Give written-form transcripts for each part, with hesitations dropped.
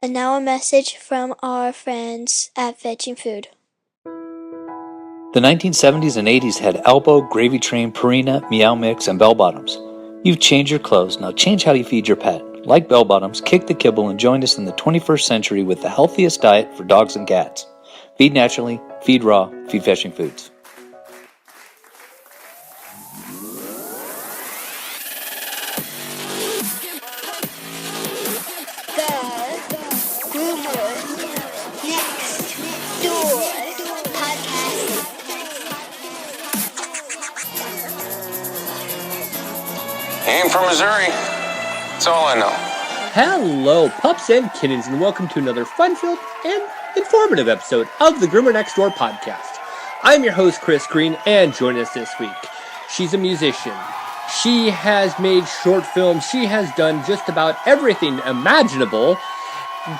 And now a message from our friends at Fetching Food. The 1970s and 80s had Elbow, Gravy Train, Purina, Meow Mix, and Bell Bottoms. You've changed your clothes, now change how you feed your pet. Like Bell Bottoms, kick the kibble and join us in the 21st century with the healthiest diet for dogs and cats. Feed naturally, feed raw, feed Fetching Foods. Groomer Next Door podcast. I'm from Missouri. That's all I know. Hello, pups and kittens, and welcome to another fun-filled and informative episode of the Groomer Next Door podcast. I'm your host, Kris Green, and joining us this week, she's a musician. She has made short films. She has done just about everything imaginable.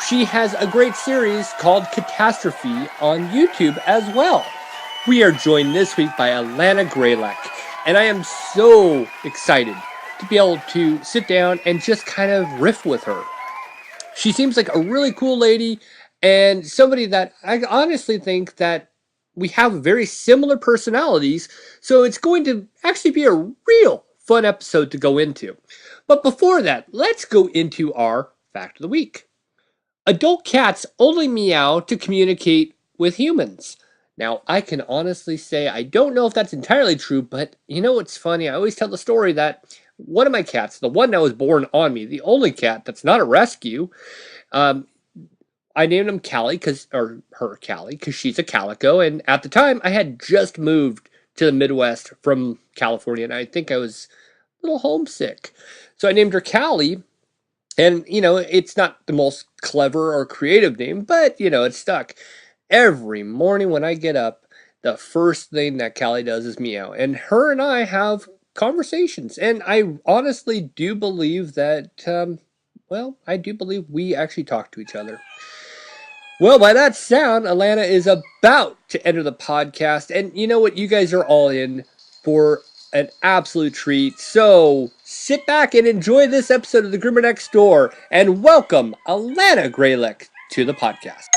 She has a great series called Catastrophe on YouTube as well. We are joined this week by Alana Grelyak, and I am so excited to be able to sit down and just kind of riff with her. She seems like a really cool lady and somebody that I honestly think that we have very similar personalities, so it's going to actually be a real fun episode to go into. But before that, let's go into our fact of the week. Adult cats only meow to communicate with humans. Now, I can honestly say I don't know if that's entirely true, but you know what's funny? I always tell the story that one of my cats, the one that was born on me, the only cat that's not a rescue, I named him Callie, her Callie, because she's a calico, and at the time I had just moved to the Midwest from California, and I think I was a little homesick. So I named her Callie, and, you know, it's not the most clever or creative name, but, you know, it stuck. Every morning when I get up, the first thing that Callie does is meow, and her and I have conversations, and I honestly do believe that, I do believe we actually talk to each other. Well, by that sound, Alana is about to enter the podcast, and you know what? You guys are all in for an absolute treat. So sit back and enjoy this episode of the Groomer Next Door, and welcome Alana Grelyak to the podcast.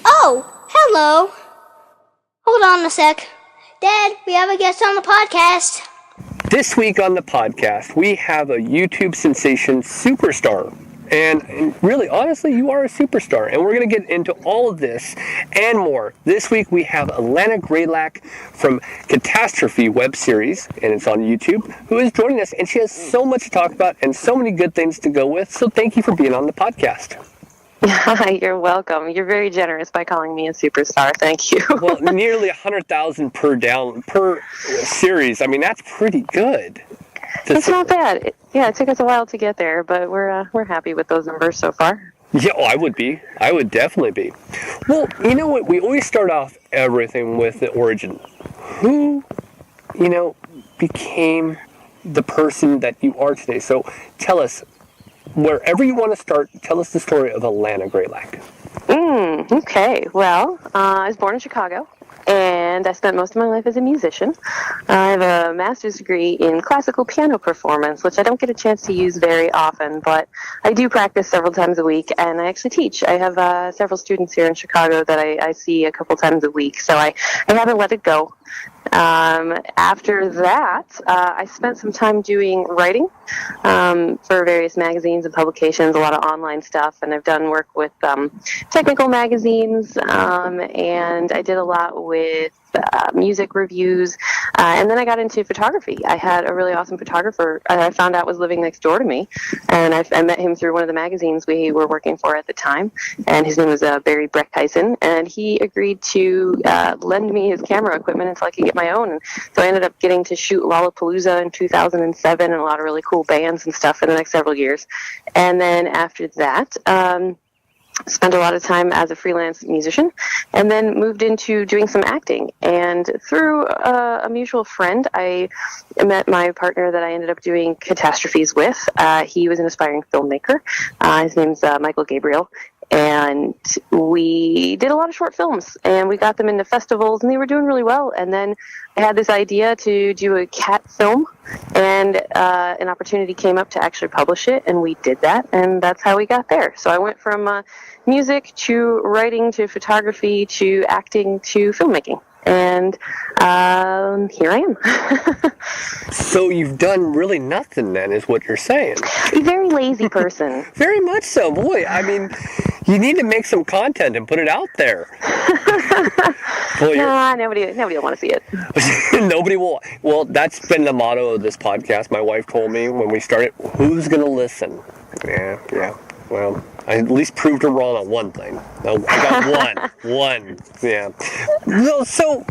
Oh, hello. Hold on a sec. Dad, we have a guest on the podcast. This week on the podcast, we have a YouTube sensation superstar. And really, honestly, you are a superstar. And we're going to get into all of this and more. This week, we have Alana Grelyak from Catastrophe web series, and it's on YouTube, who is joining us. And she has so much to talk about and so many good things to go with. So thank you for being on the podcast. You're welcome. You're very generous by calling me a superstar. Thank you. Well, nearly 100,000 per series. I mean, that's pretty good. That's not bad. It took us a while to get there, but we're happy with those numbers so far. Yeah, I would be. I would definitely be. Well, you know what? We always start off everything with the origin. Who, became the person that you are today? So tell us, wherever you want to start, tell us the story of Alana Grelyak. Okay. Well, I was born in Chicago, and I spent most of my life as a musician. I have a master's degree in classical piano performance, which I don't get a chance to use very often, but I do practice several times a week, and I actually teach. I have several students here in Chicago that I see a couple times a week, so I haven't let it go. After that, I spent some time doing writing for various magazines and publications, a lot of online stuff, and I've done work with technical magazines, and I did a lot with music reviews, and then I got into photography. I had a really awesome photographer I found out was living next door to me, and I met him through one of the magazines we were working for at the time, and his name was Barry Breckheisen, and he agreed to lend me his camera equipment until I could get my own. And so I ended up getting to shoot Lollapalooza in 2007 and a lot of really cool bands and stuff in the next several years. And then after that, spent a lot of time as a freelance musician, and then moved into doing some acting. And through a mutual friend, I met my partner that I ended up doing Catastrophes with. He was an aspiring filmmaker. His name's Michael Gabriel. And we did a lot of short films, and we got them into festivals, and they were doing really well. And then I had this idea to do a cat film, and an opportunity came up to actually publish it, and we did that, and that's how we got there. So I went from music to writing to photography to acting to filmmaking. And here I am. So you've done really nothing then, is what you're saying. A very lazy person. Very much so. Boy, I mean, you need to make some content and put it out there. Boy, nah, nobody will want to see it. Nobody will. Well, that's been the motto of this podcast. My wife told me when we started, who's going to listen? Yeah. Well, I at least proved her wrong on one thing. No, I got one. Yeah. Well, so,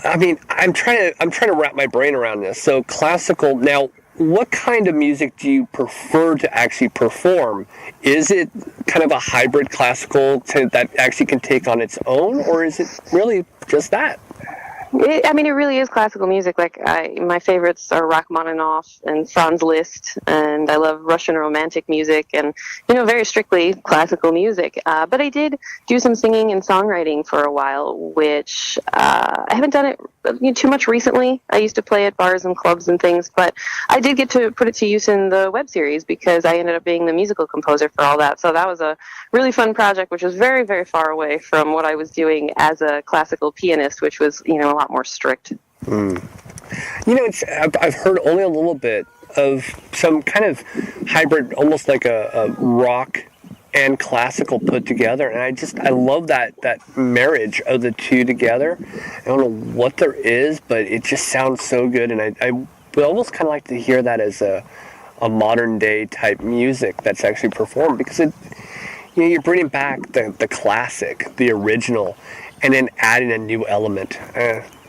I mean, I'm trying to wrap my brain around this. So classical. Now, what kind of music do you prefer to actually perform? Is it kind of a hybrid classical that actually can take on its own, or is it really just that? It really is classical music. Like my favorites are Rachmaninoff and Franz Liszt, and I love Russian Romantic music, and very strictly classical music. But I did do some singing and songwriting for a while, which I haven't done it too much recently. I used to play at bars and clubs and things, but I did get to put it to use in the web series because I ended up being the musical composer for all that. So that was a really fun project, which was very, very far away from what I was doing as a classical pianist, which was a lot more strict. I've heard only a little bit of some kind of hybrid, almost like a rock and classical put together, and I love that marriage of the two together. I don't know what there is, but it just sounds so good, and I would almost kind of like to hear that as a modern day type music that's actually performed, because you're bringing back the classic, the original, and then adding a new element.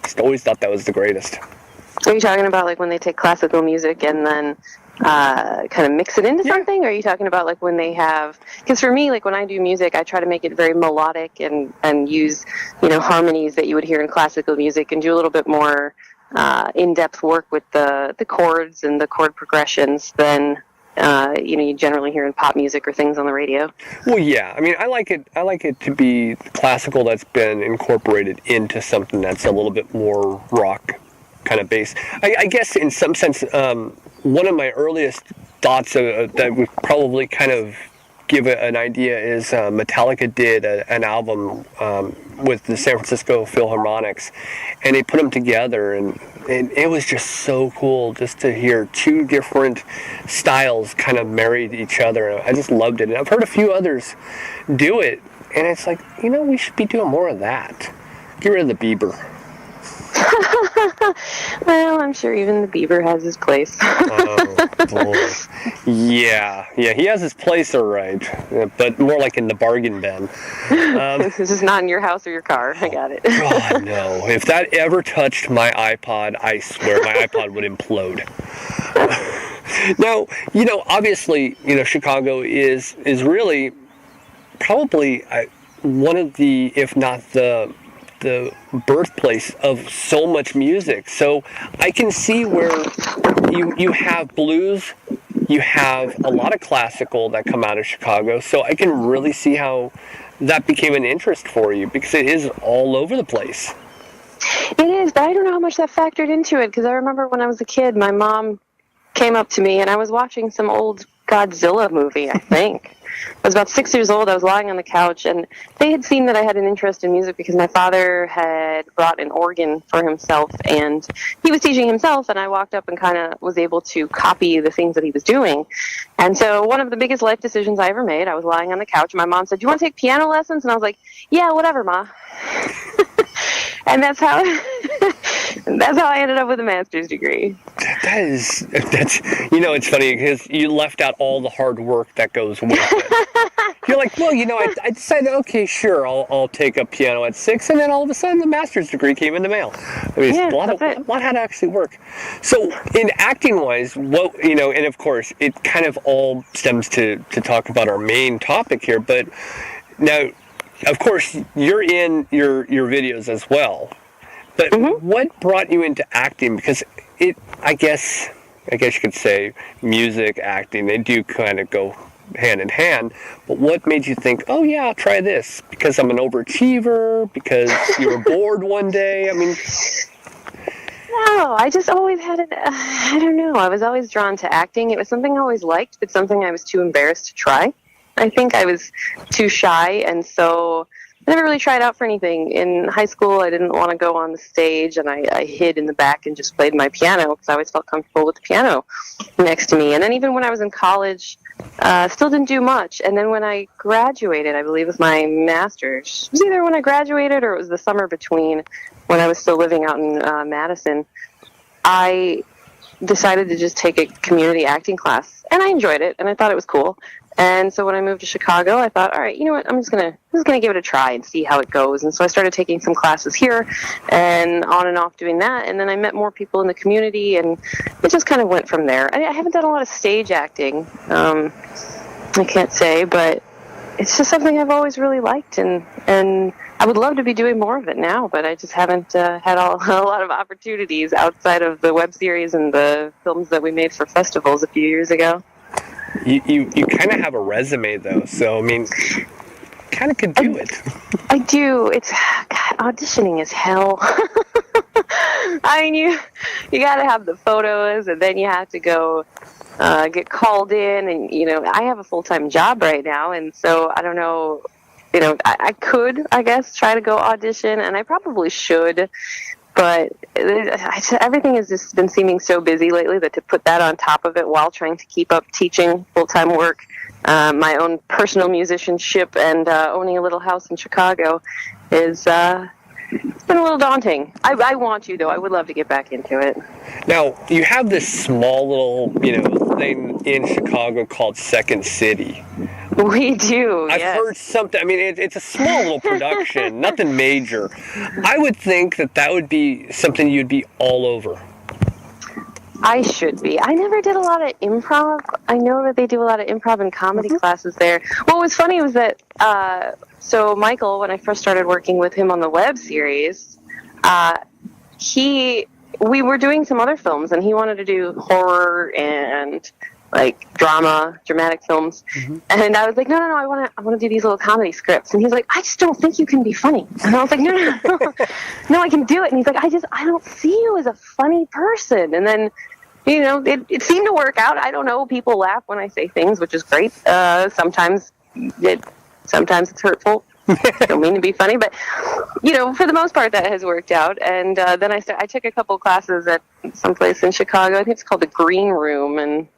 Just always thought that was the greatest. Are you talking about like when they take classical music and then kind of mix it into something? Or are you talking about like when they have, because for me, like when I do music, I try to make it very melodic and use, harmonies that you would hear in classical music, and do a little bit more in-depth work with the chords and the chord progressions than you generally hear in pop music or things on the radio. Well, yeah. I mean, I like it to be classical that's been incorporated into something that's a little bit more rock kind of based. I guess in some sense, one of my earliest thoughts that would probably kind of give an idea is Metallica did an album with the San Francisco Philharmonics, and they put them together, and it was just so cool just to hear two different styles kind of married each other. I just loved it, and I've heard a few others do it, and it's like, we should be doing more of that. Get rid of the Bieber. Well, I'm sure even the Bieber has his place. Oh, boy. Yeah, he has his place, all right, but more like in the bargain bin. This is not in your house or your car. I got it. God, no. If that ever touched my iPod, I swear my iPod would implode. Now, obviously, Chicago is really probably one of the, if not the birthplace of so much music. So I can see where you have blues, you have a lot of classical that come out of Chicago. So I can really see how that became an interest for you, because it is all over the place. It is, but I don't know how much that factored into it, because I remember when I was a kid, my mom came up to me and I was watching some old Godzilla movie, I think. I was about 6 years old. I was lying on the couch, and they had seen that I had an interest in music because my father had brought an organ for himself, and he was teaching himself, and I walked up and kind of was able to copy the things that he was doing. And so one of the biggest life decisions I ever made, I was lying on the couch, and my mom said, "Do you want to take piano lessons?" And I was like, "Yeah, whatever, Ma." And that's how I ended up with a master's degree. That's it's funny because you left out all the hard work that goes with it. You're like, well, I decided, okay, sure, I'll take up piano at 6, and then all of a sudden the master's degree came in the mail. I mean, a lot had to actually work. So in acting wise, what and of course it kind of all stems to talk about our main topic here, but now, of course, you're in your videos as well. But what brought you into acting? Because I guess you could say music, acting, they do kind of go hand in hand. But what made you think, oh yeah, I'll try this? Because I'm an overachiever? Because you were bored one day? I mean... No, I just always had I don't know, I was always drawn to acting. It was something I always liked, but something I was too embarrassed to try. I think I was too shy, and so I never really tried out for anything. In high school, I didn't want to go on the stage, and I hid in the back and just played my piano because I always felt comfortable with the piano next to me. And then even when I was in college, still didn't do much. And then when I graduated, I believe with my master's, it was either when I graduated or it was the summer between when I was still living out in Madison, I decided to just take a community acting class. And I enjoyed it, and I thought it was cool. And so when I moved to Chicago, I thought, all right, you know what, I'm just gonna give it a try and see how it goes. And so I started taking some classes here and on and off doing that. And then I met more people in the community, and it just kind of went from there. I haven't done a lot of stage acting, I can't say, but it's just something I've always really liked, and I would love to be doing more of it now, but I just haven't had a lot of opportunities outside of the web series and the films that we made for festivals a few years ago. You kind of have a resume, though, so, I mean, kind of could do it. I do. It's, God, auditioning is hell. I mean, you got to have the photos, and then you have to go get called in, and, you know, I have a full-time job right now, and so I don't know, you know, I could, I guess, try to go audition, and I probably should, but everything has just been seeming so busy lately that to put that on top of it while trying to keep up teaching, full-time work, my own personal musicianship, and owning a little house in Chicago is it's been a little daunting. I want to, though. I would love to get back into it. Now, you have this small little, you know, thing in Chicago called Second City. We do, I've heard something. I mean, it's a small little production, nothing major. I would think that would be something you'd be all over. I should be. I never did a lot of improv. I know that they do a lot of improv and comedy classes there. What was funny was that, so Michael, when I first started working with him on the web series, we were doing some other films, and he wanted to do horror and like dramatic films. And I was like, no, I want to do these little comedy scripts. And he's like, I just don't think you can be funny. And I was like, no, I can do it. And he's like, I don't see you as a funny person. And then, you know, it seemed to work out. I don't know. People laugh when I say things, which is great. Sometimes it's hurtful. I don't mean to be funny, but, you know, for the most part, that has worked out. And then I took a couple classes at someplace in Chicago. I think it's called the Green Room, and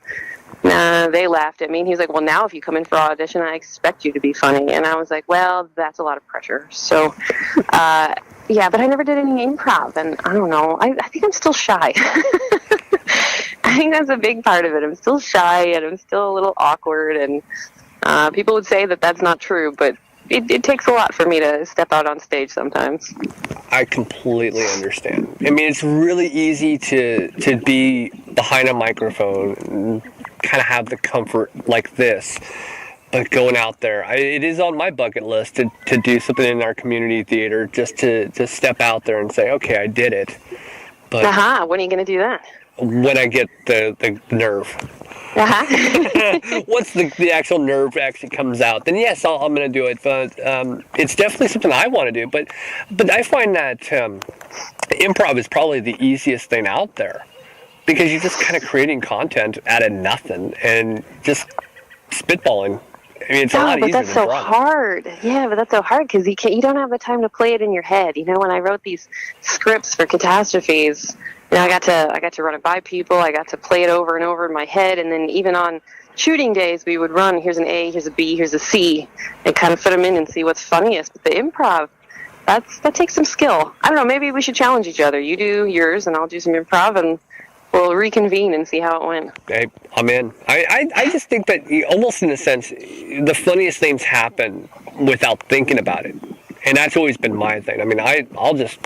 they laughed at me. And he was like, well, now if you come in for audition, I expect you to be funny. And I was like, well, that's a lot of pressure. So, yeah, but I never did any improv, and I don't know. I think I'm still shy. I think that's a big part of it. I'm still shy, and I'm still a little awkward, and people would say that that's not true, but it takes a lot for me to step out on stage sometimes. I completely understand. I mean, it's really easy to be behind a microphone and kind of have the comfort like this. But going out there, it is on my bucket list to do something in our community theater, just to step out there and say, okay, I did it. But when are you going to do that? When I get the nerve. Once the actual nerve actually comes out, then yes, I'm going to do it. But it's definitely something I want to do. But I find that improv is probably the easiest thing out there, because you're just kind of creating content out of nothing and just spitballing. I mean, it's a lot easier. But that's so hard. Yeah, but that's so hard because you don't have the time to play it in your head. You know, when I wrote these scripts for catastrophes, you know, I got to run it by people. I got to play it over and over in my head, and then even on shooting days, we would run. Here's an A, here's a B, here's a C, and kind of fit them in and see what's funniest. But the improv, that takes some skill. I don't know. Maybe we should challenge each other. You do yours, and I'll do some improv, and we'll reconvene and see how it went. Hey, I'm in. I just think that almost in a sense, the funniest things happen without thinking about it. And that's always been my thing. I mean, I'll just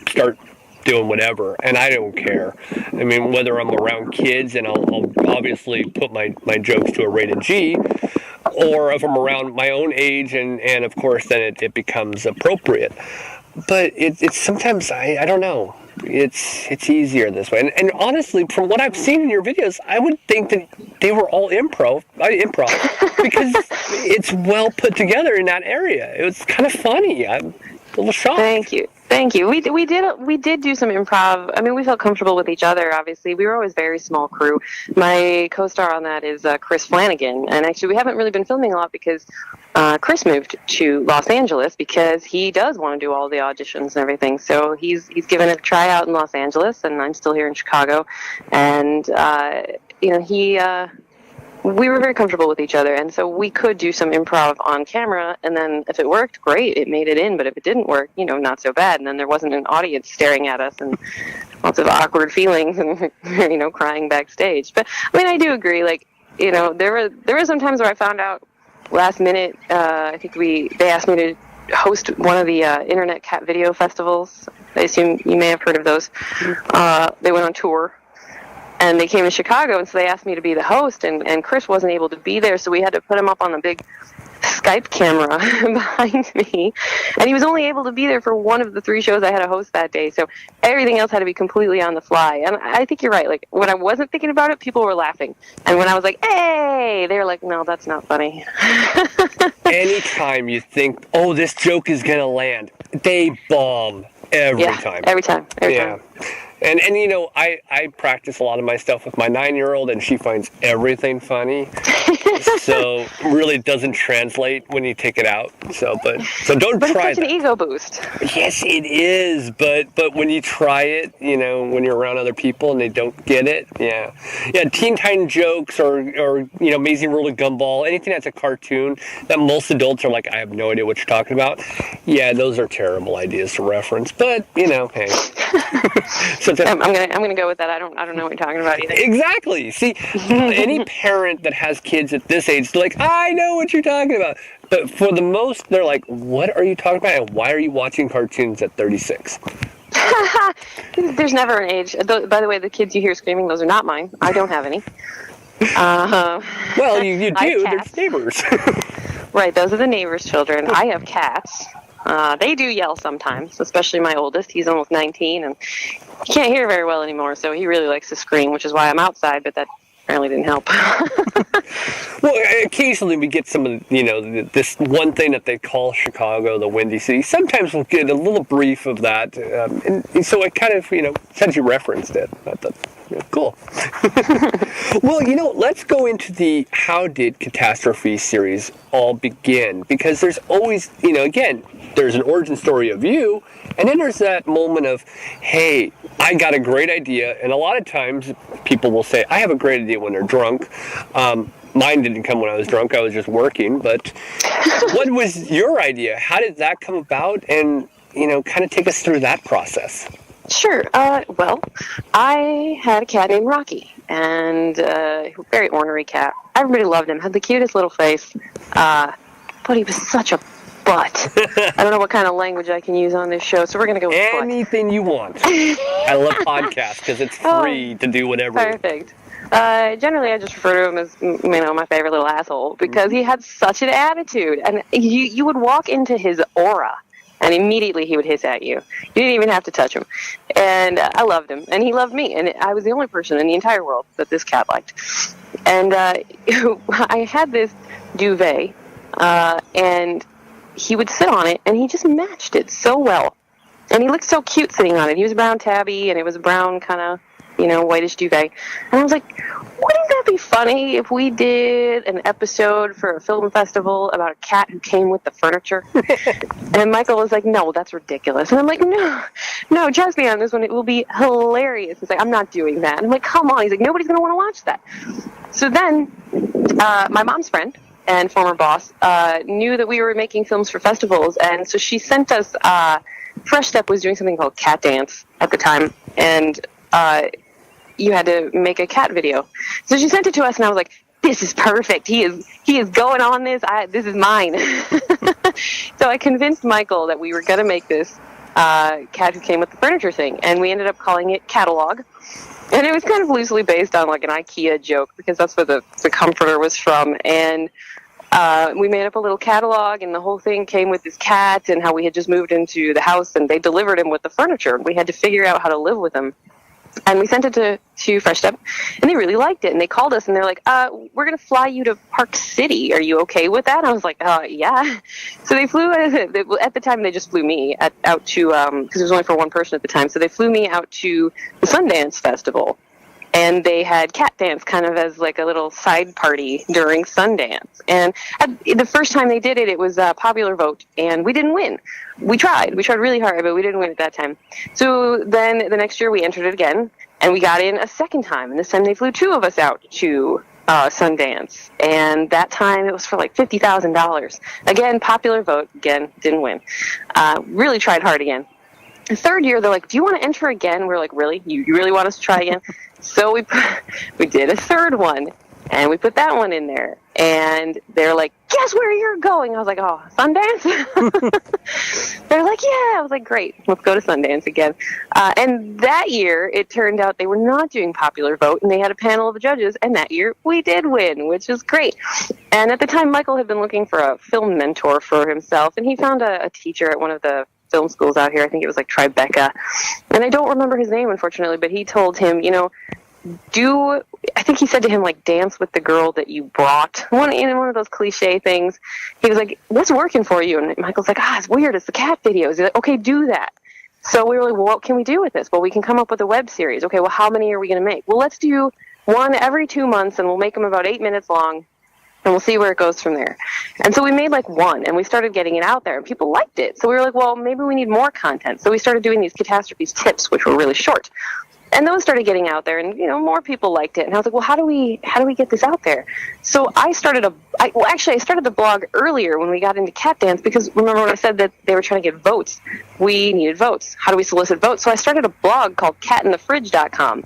start doing whatever, and I don't care. I mean, whether I'm around kids, and I'll obviously put my jokes to a rated G, or if I'm around my own age, and of course then it becomes appropriate. But it's sometimes, I don't know. it's easier this way. And honestly, from what I've seen in your videos, I would think that they were all improv because it's well put together in that area. It was kind of funny. I'm a little shocked. Thank you. We did do some improv. I mean, we felt comfortable with each other, obviously. We were always a very small crew. My co-star on that is Kris Flanagan. And actually, we haven't really been filming a lot because Kris moved to Los Angeles because he does want to do all the auditions and everything. So he's given a tryout in Los Angeles, and I'm still here in Chicago. And, we were very comfortable with each other, and so we could do some improv on camera, and then if it worked, great, it made it in, but if it didn't work, not so bad, and then there wasn't an audience staring at us and lots of awkward feelings and, crying backstage. But, I mean, I do agree, there were some times where I found out last minute, I think they asked me to host one of the Internet Cat Video Festivals. I assume you may have heard of those. They went on tour. And they came to Chicago, and so they asked me to be the host, and Kris wasn't able to be there, so we had to put him up on the big Skype camera behind me. And he was only able to be there for one of the 3 shows I had to host that day, so everything else had to be completely on the fly. And I think you're right. Like, when I wasn't thinking about it, people were laughing. And when I was like, hey, they were like, no, that's not funny. Anytime you think, oh, this joke is going to land, they bomb every time. Every time. And I practice a lot of my stuff with my 9-year-old, and she finds everything funny. So really it doesn't translate when you take it out. So don't try that. But it's such an ego boost. Yes, it is. But when you try it, when you're around other people and they don't get it, yeah, Teen Titan jokes or Amazing World of Gumball, anything that's a cartoon that most adults are like, I have no idea what you're talking about. Yeah, those are terrible ideas to reference. But hey. So I'm gonna go with that. I don't know what you're talking about either. Exactly. See, any parent that has kids at this age, they're like, I know what you're talking about. But for the most, they're like, what are you talking about? And why are you watching cartoons at 36? There's never an age. By the way, the kids you hear screaming, those are not mine. I don't have any. Well, you do. They're neighbors. Right. Those are the neighbors' children. I have cats. They do yell sometimes, especially my oldest. He's almost 19, and he can't hear very well anymore, so he really likes to scream, which is why I'm outside, but that apparently didn't help. Well, occasionally we get some of, this one thing that they call Chicago, the Windy City. Sometimes we'll get a little brief of that, and so I kind of, since you referenced it, I thought, cool. Well, let's go into the How Did Catastrophe series all begin, because there's always, again, there's an origin story of you, and then there's that moment of, hey, I got a great idea, and a lot of times people will say, I have a great idea when they're drunk. Mine didn't come when I was drunk, I was just working, but what was your idea? How did that come about? And, kind of take us through that process. Sure. Well, I had a cat named Rocky, and a very ornery cat. Everybody loved him, had the cutest little face, but he was such a butt. I don't know what kind of language I can use on this show, so we're going to go with anything butt. You want. I love podcasts because it's free to do whatever. Perfect. Generally, I just refer to him as, my favorite little asshole, because he had such an attitude, and you would walk into his aura, and immediately he would hiss at you. You didn't even have to touch him. And I loved him, and he loved me, and I was the only person in the entire world that this cat liked. And I had this duvet, and he would sit on it, and he just matched it so well. And he looked so cute sitting on it. He was brown tabby, and it was a brown kind of, whitish duvet. And I was like, wouldn't that be funny if we did an episode for a film festival about a cat who came with the furniture? And Michael was like, no, that's ridiculous. And I'm like, no, trust me on this one. It will be hilarious. He's like, I'm not doing that. And I'm like, come on. He's like, nobody's going to want to watch that. So then my mom's friend and former boss knew that we were making films for festivals. And so she sent us, Fresh Step was doing something called Catdance at the time. And you had to make a cat video. So she sent it to us, and I was like, this is perfect. He is going on this. This is mine. So I convinced Michael that we were going to make this cat who came with the furniture thing, and we ended up calling it Catalog. And it was kind of loosely based on like an IKEA joke, because that's where the comforter was from. And We made up a little catalog, and the whole thing came with this cat and how we had just moved into the house, and they delivered him with the furniture. We had to figure out how to live with him. And we sent it to Fresh Step, and they really liked it. And they called us, and they're like, we're going to fly you to Park City. Are you okay with that? And I was like, yeah. So they flew, at the time, they just flew me out to, because it was only for one person at the time. So they flew me out to the Sundance Festival. And they had Catdance kind of as like a little side party during Sundance. And the first time they did it, it was a popular vote, and we didn't win. We tried really hard, but we didn't win at that time. So then the next year we entered it again, and we got in a second time. And this time they flew 2 of us out to Sundance. And that time it was for like $50,000. Again, popular vote. Again, didn't win. Really tried hard again. The third year, they're like, do you want to enter again? We're like, really? You really want us to try again? So we did a third one, and we put that one in there. And they're like, guess where you're going? I was like, oh, Sundance? They're like, yeah. I was like, great. Let's go to Sundance again. And that year, it turned out they were not doing popular vote, and they had a panel of judges. And that year, we did win, which was great. And at the time, Michael had been looking for a film mentor for himself, and he found a teacher at one of the film schools out here. I think it was like Tribeca. And I don't remember his name, unfortunately, but he told him, I think he said to him, like, dance with the girl that you brought. One of those cliche things. He was like, what's working for you? And Michael's like, it's weird. It's the cat videos. He's like, okay, do that. So we were like, well, what can we do with this? Well, we can come up with a web series. Okay, well, how many are we going to make? Well, let's do one every 2 months, and we'll make them about 8 minutes long. And we'll see where it goes from there. And so we made like one, and we started getting it out there, and people liked it. So we were like, well, maybe we need more content. So we started doing these catastrophes tips, which were really short. And those started getting out there, and more people liked it. And I was like, well, how do we get this out there? So I started I started the blog earlier when we got into Catdance, because remember when I said that they were trying to get votes? We needed votes. How do we solicit votes? So I started a blog called catinthefridge.com,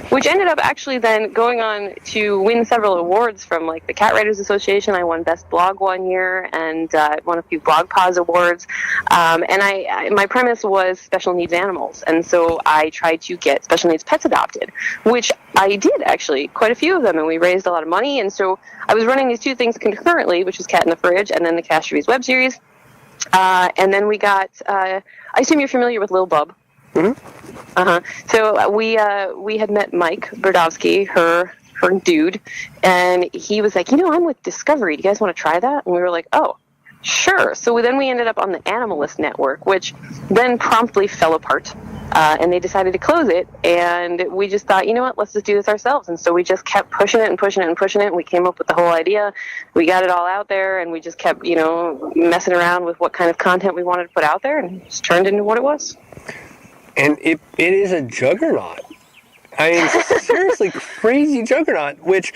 which ended up actually then going on to win several awards from like the Cat Writers Association. I won Best Blog one year, and won a few BlogPaws Awards. And my premise was special needs animals, and so I tried to get special needs pets adopted, which I did actually, quite a few of them, and we raised a lot of money. And so I was running these 2 things concurrently, which is Cat in the Fridge and then the Catastrophes web series. And then we got, I assume you're familiar with Lil Bub. Mm-hmm. So we had met Mike Berdovsky, her dude, and he was like, I'm with Discovery. Do you guys want to try that? And we were like, oh, sure. So then we ended up on the Animalist Network, which then promptly fell apart. And they decided to close it, and we just thought, let's just do this ourselves. And so we just kept pushing it and pushing it and pushing it, and we came up with the whole idea. We got it all out there, and we just kept, messing around with what kind of content we wanted to put out there, and it just turned into what it was. And it is a juggernaut. I mean, seriously, crazy juggernaut, which,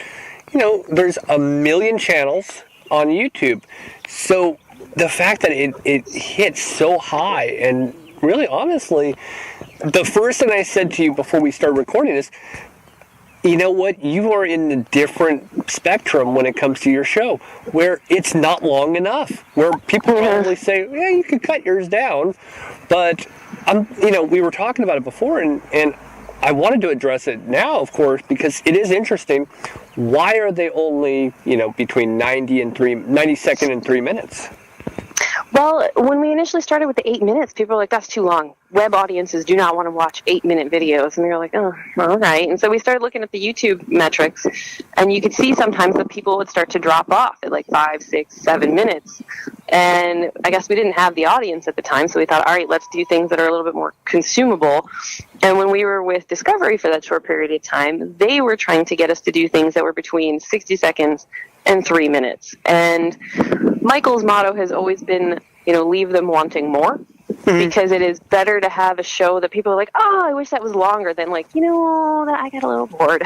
there's 1 million channels on YouTube. So the fact that it hits so high, and really honestly, the first thing I said to you before we started recording is, you know what, you are in a different spectrum when it comes to your show, where it's not long enough, where people probably say, yeah, you could cut yours down, but we were talking about it before, and I wanted to address it now, of course, because it is interesting. Why are they only, between 90 second and 3 minutes? Well, when we initially started with the 8 minutes, people were like, that's too long. Web audiences do not want to watch 8-minute videos. And we were like, oh, all right. And so we started looking at the YouTube metrics, and you could see sometimes that people would start to drop off at like 5, 6, 7 minutes. And I guess we didn't have the audience at the time, so we thought, all right, let's do things that are a little bit more consumable. And when we were with Discovery for that short period of time, they were trying to get us to do things that were between 60 seconds and 3 minutes. And Michael's motto has always been, leave them wanting more, because it is better to have a show that people are like, oh, I wish that was longer, than like, I got a little bored.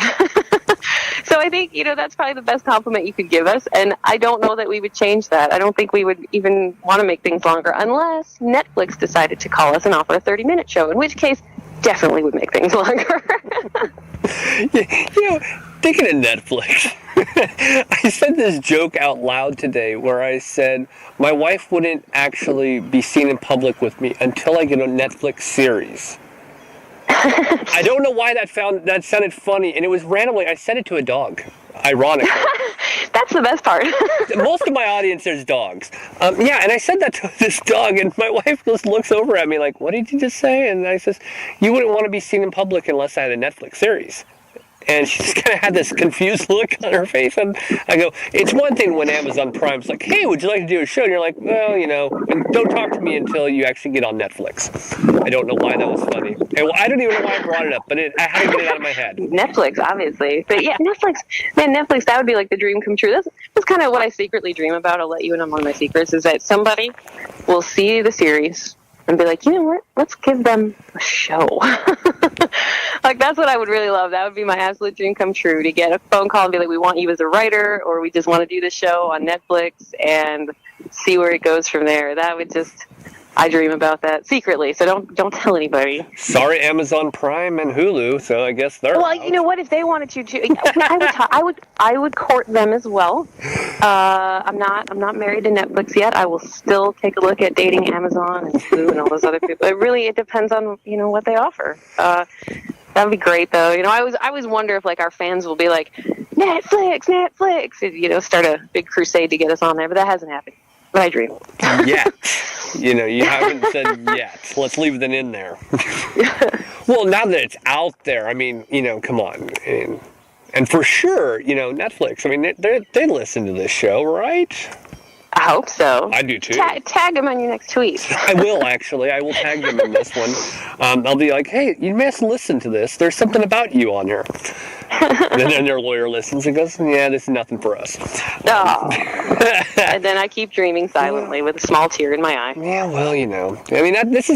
So I think, that's probably the best compliment you could give us. And I don't know that we would change that. I don't think we would even want to make things longer unless Netflix decided to call us and offer a 30-minute show, in which case definitely would make things longer. Thinking of Netflix, I said this joke out loud today where I said my wife wouldn't actually be seen in public with me until I get a Netflix series. I don't know why that sounded funny, and it was randomly. I said it to a dog, ironically. That's the best part. Most of my audience is dogs. Yeah, and I said that to this dog, and my wife just looks over at me like, what did you just say? And I says, you wouldn't want to be seen in public unless I had a Netflix series. And she just kind of had this confused look on her face. And I go, it's one thing when Amazon Prime's like, hey, would you like to do a show? And you're like, well, and don't talk to me until you actually get on Netflix. I don't know why that was funny. And I don't even know why I brought it up, but I had to get it out of my head. Netflix, obviously. But yeah, Netflix, that would be like the dream come true. That's kind of what I secretly dream about. I'll let you in on one of my secrets, is that somebody will see the series and be like, you know what, let's give them a show. Like, that's what I would really love. That would be my absolute dream come true, to get a phone call and be like, we want you as a writer, or we just want to do the show on Netflix and see where it goes from there. That would just, I dream about that secretly, so don't tell anybody. Sorry, Amazon Prime and Hulu, so I guess they're out. You know what, if they wanted to, I would court them as well. I'm not married to Netflix yet. I will still take a look at dating Amazon and Hulu and all those other people. It depends on what they offer. That would be great, though. I always wonder if, like, our fans will be like, Netflix, and, start a big crusade to get us on there, but that hasn't happened. But I dream. Yet. You haven't said yet. Let's leave that in there. Well, now that it's out there, I mean, come on. And for sure, Netflix, I mean, they listen to this show, right? I hope so. I do too. Tag them on your next tweet. I will, actually. I will tag them in this one. I'll be like, hey, you must listen to this. There's something about you on here. And then their lawyer listens and goes, yeah, this is nothing for us. Oh. And then I keep dreaming silently with a small tear in my eye. Yeah, well, I mean, this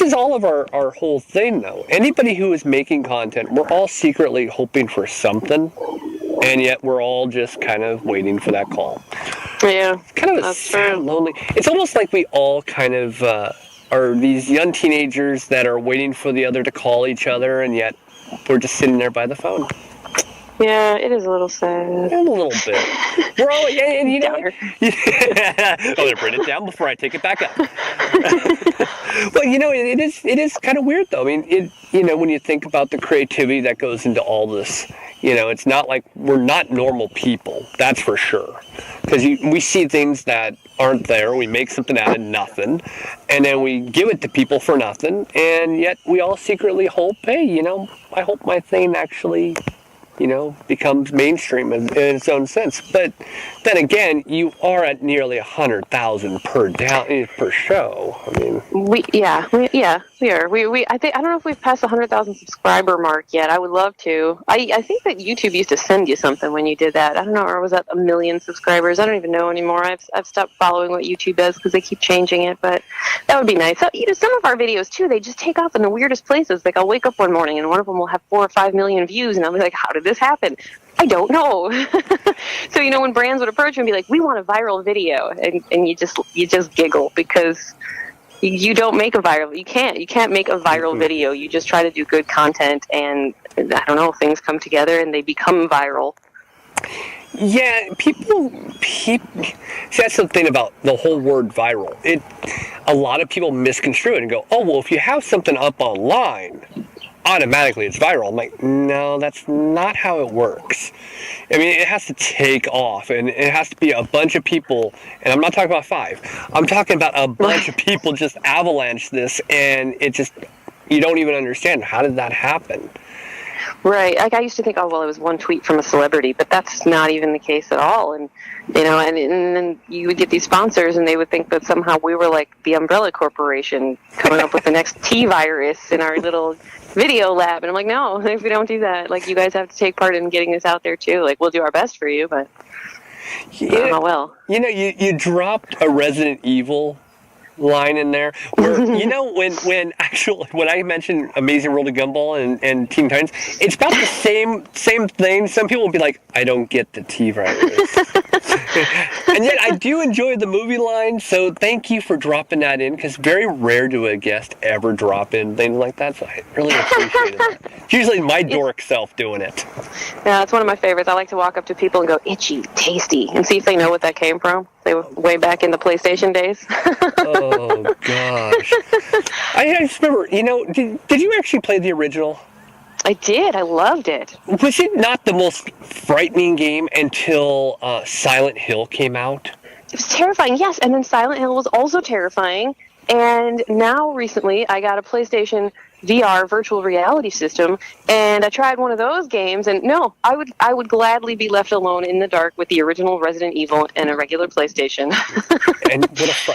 is all of our whole thing, though. Anybody who is making content, we're all secretly hoping for something, and yet we're all just kind of waiting for that call. Yeah, kind of a sad, lonely. It's almost like we all kind of are these young teenagers that are waiting for the other to call each other, and yet we're just sitting there by the phone. Yeah, it is a little sad. A little bit. We're all, and I'm going to bring it down before I take it back up. Well, it is kind of weird, though. I mean, when you think about the creativity that goes into all this, it's not like we're not normal people. That's for sure. Because we see things that aren't there. We make something out of nothing, and then we give it to people for nothing, and yet we all secretly hope, hey, I hope my thing actually becomes mainstream in its own sense. But then again, you are at nearly 100,000 per show. I mean, we are. I don't know if we've passed the 100,000 subscriber mark yet. I would love to. I think that YouTube used to send you something when you did that. I don't know, or was that 1 million subscribers? I don't even know anymore. I've stopped following what YouTube does because they keep changing it. But that would be nice. So, some of our videos too, they just take off in the weirdest places. Like, I'll wake up one morning and one of them will have 4 or 5 million views, and I'll be like, how did this happen? I don't know. So, when brands would approach me and be like, we want a viral video, and you just giggle, because you don't make a viral, you can't make a viral video. You just try to do good content, and I don't know, things come together and they become viral. Yeah, people see, that's the thing about the whole word viral. A lot of people misconstrue it and go, oh, well, if you have something up online, automatically it's viral. I'm like, no, that's not how it works. I mean, it has to take off, and it has to be a bunch of people, and I'm not talking about 5. I'm talking about a bunch of people just avalanche this, and you don't even understand, how did that happen? Right. Like, I used to think, oh, well, it was one tweet from a celebrity, but that's not even the case at all. And, and then you would get these sponsors, and they would think that somehow we were like the Umbrella Corporation coming up with the next T-virus in our little video lab. And I'm like, no, if we don't do that, like, you guys have to take part in getting this out there too. Like, we'll do our best for you, but I don't know well. You dropped a Resident Evil line in there where when I mentioned Amazing World of Gumball and Teen Titans, it's about the same thing. Some people will be like, I don't get the T-virus. And yet I do enjoy the movie line, so thank you for dropping that in, because very rare do a guest ever drop in things like that, so I really appreciate it. It's usually my dork self doing it. Yeah, it's one of my favorites. I like to walk up to people and go, itchy, tasty, and see if they know what that came from. They were way back in the PlayStation days. Oh, gosh. I just remember, did you actually play the original? I did. I loved it. Was it not the most frightening game until Silent Hill came out? It was terrifying, yes. And then Silent Hill was also terrifying. And now, recently, I got a PlayStation VR virtual reality system, and I tried one of those games, and no, I would gladly be left alone in the dark with the original Resident Evil and a regular PlayStation. And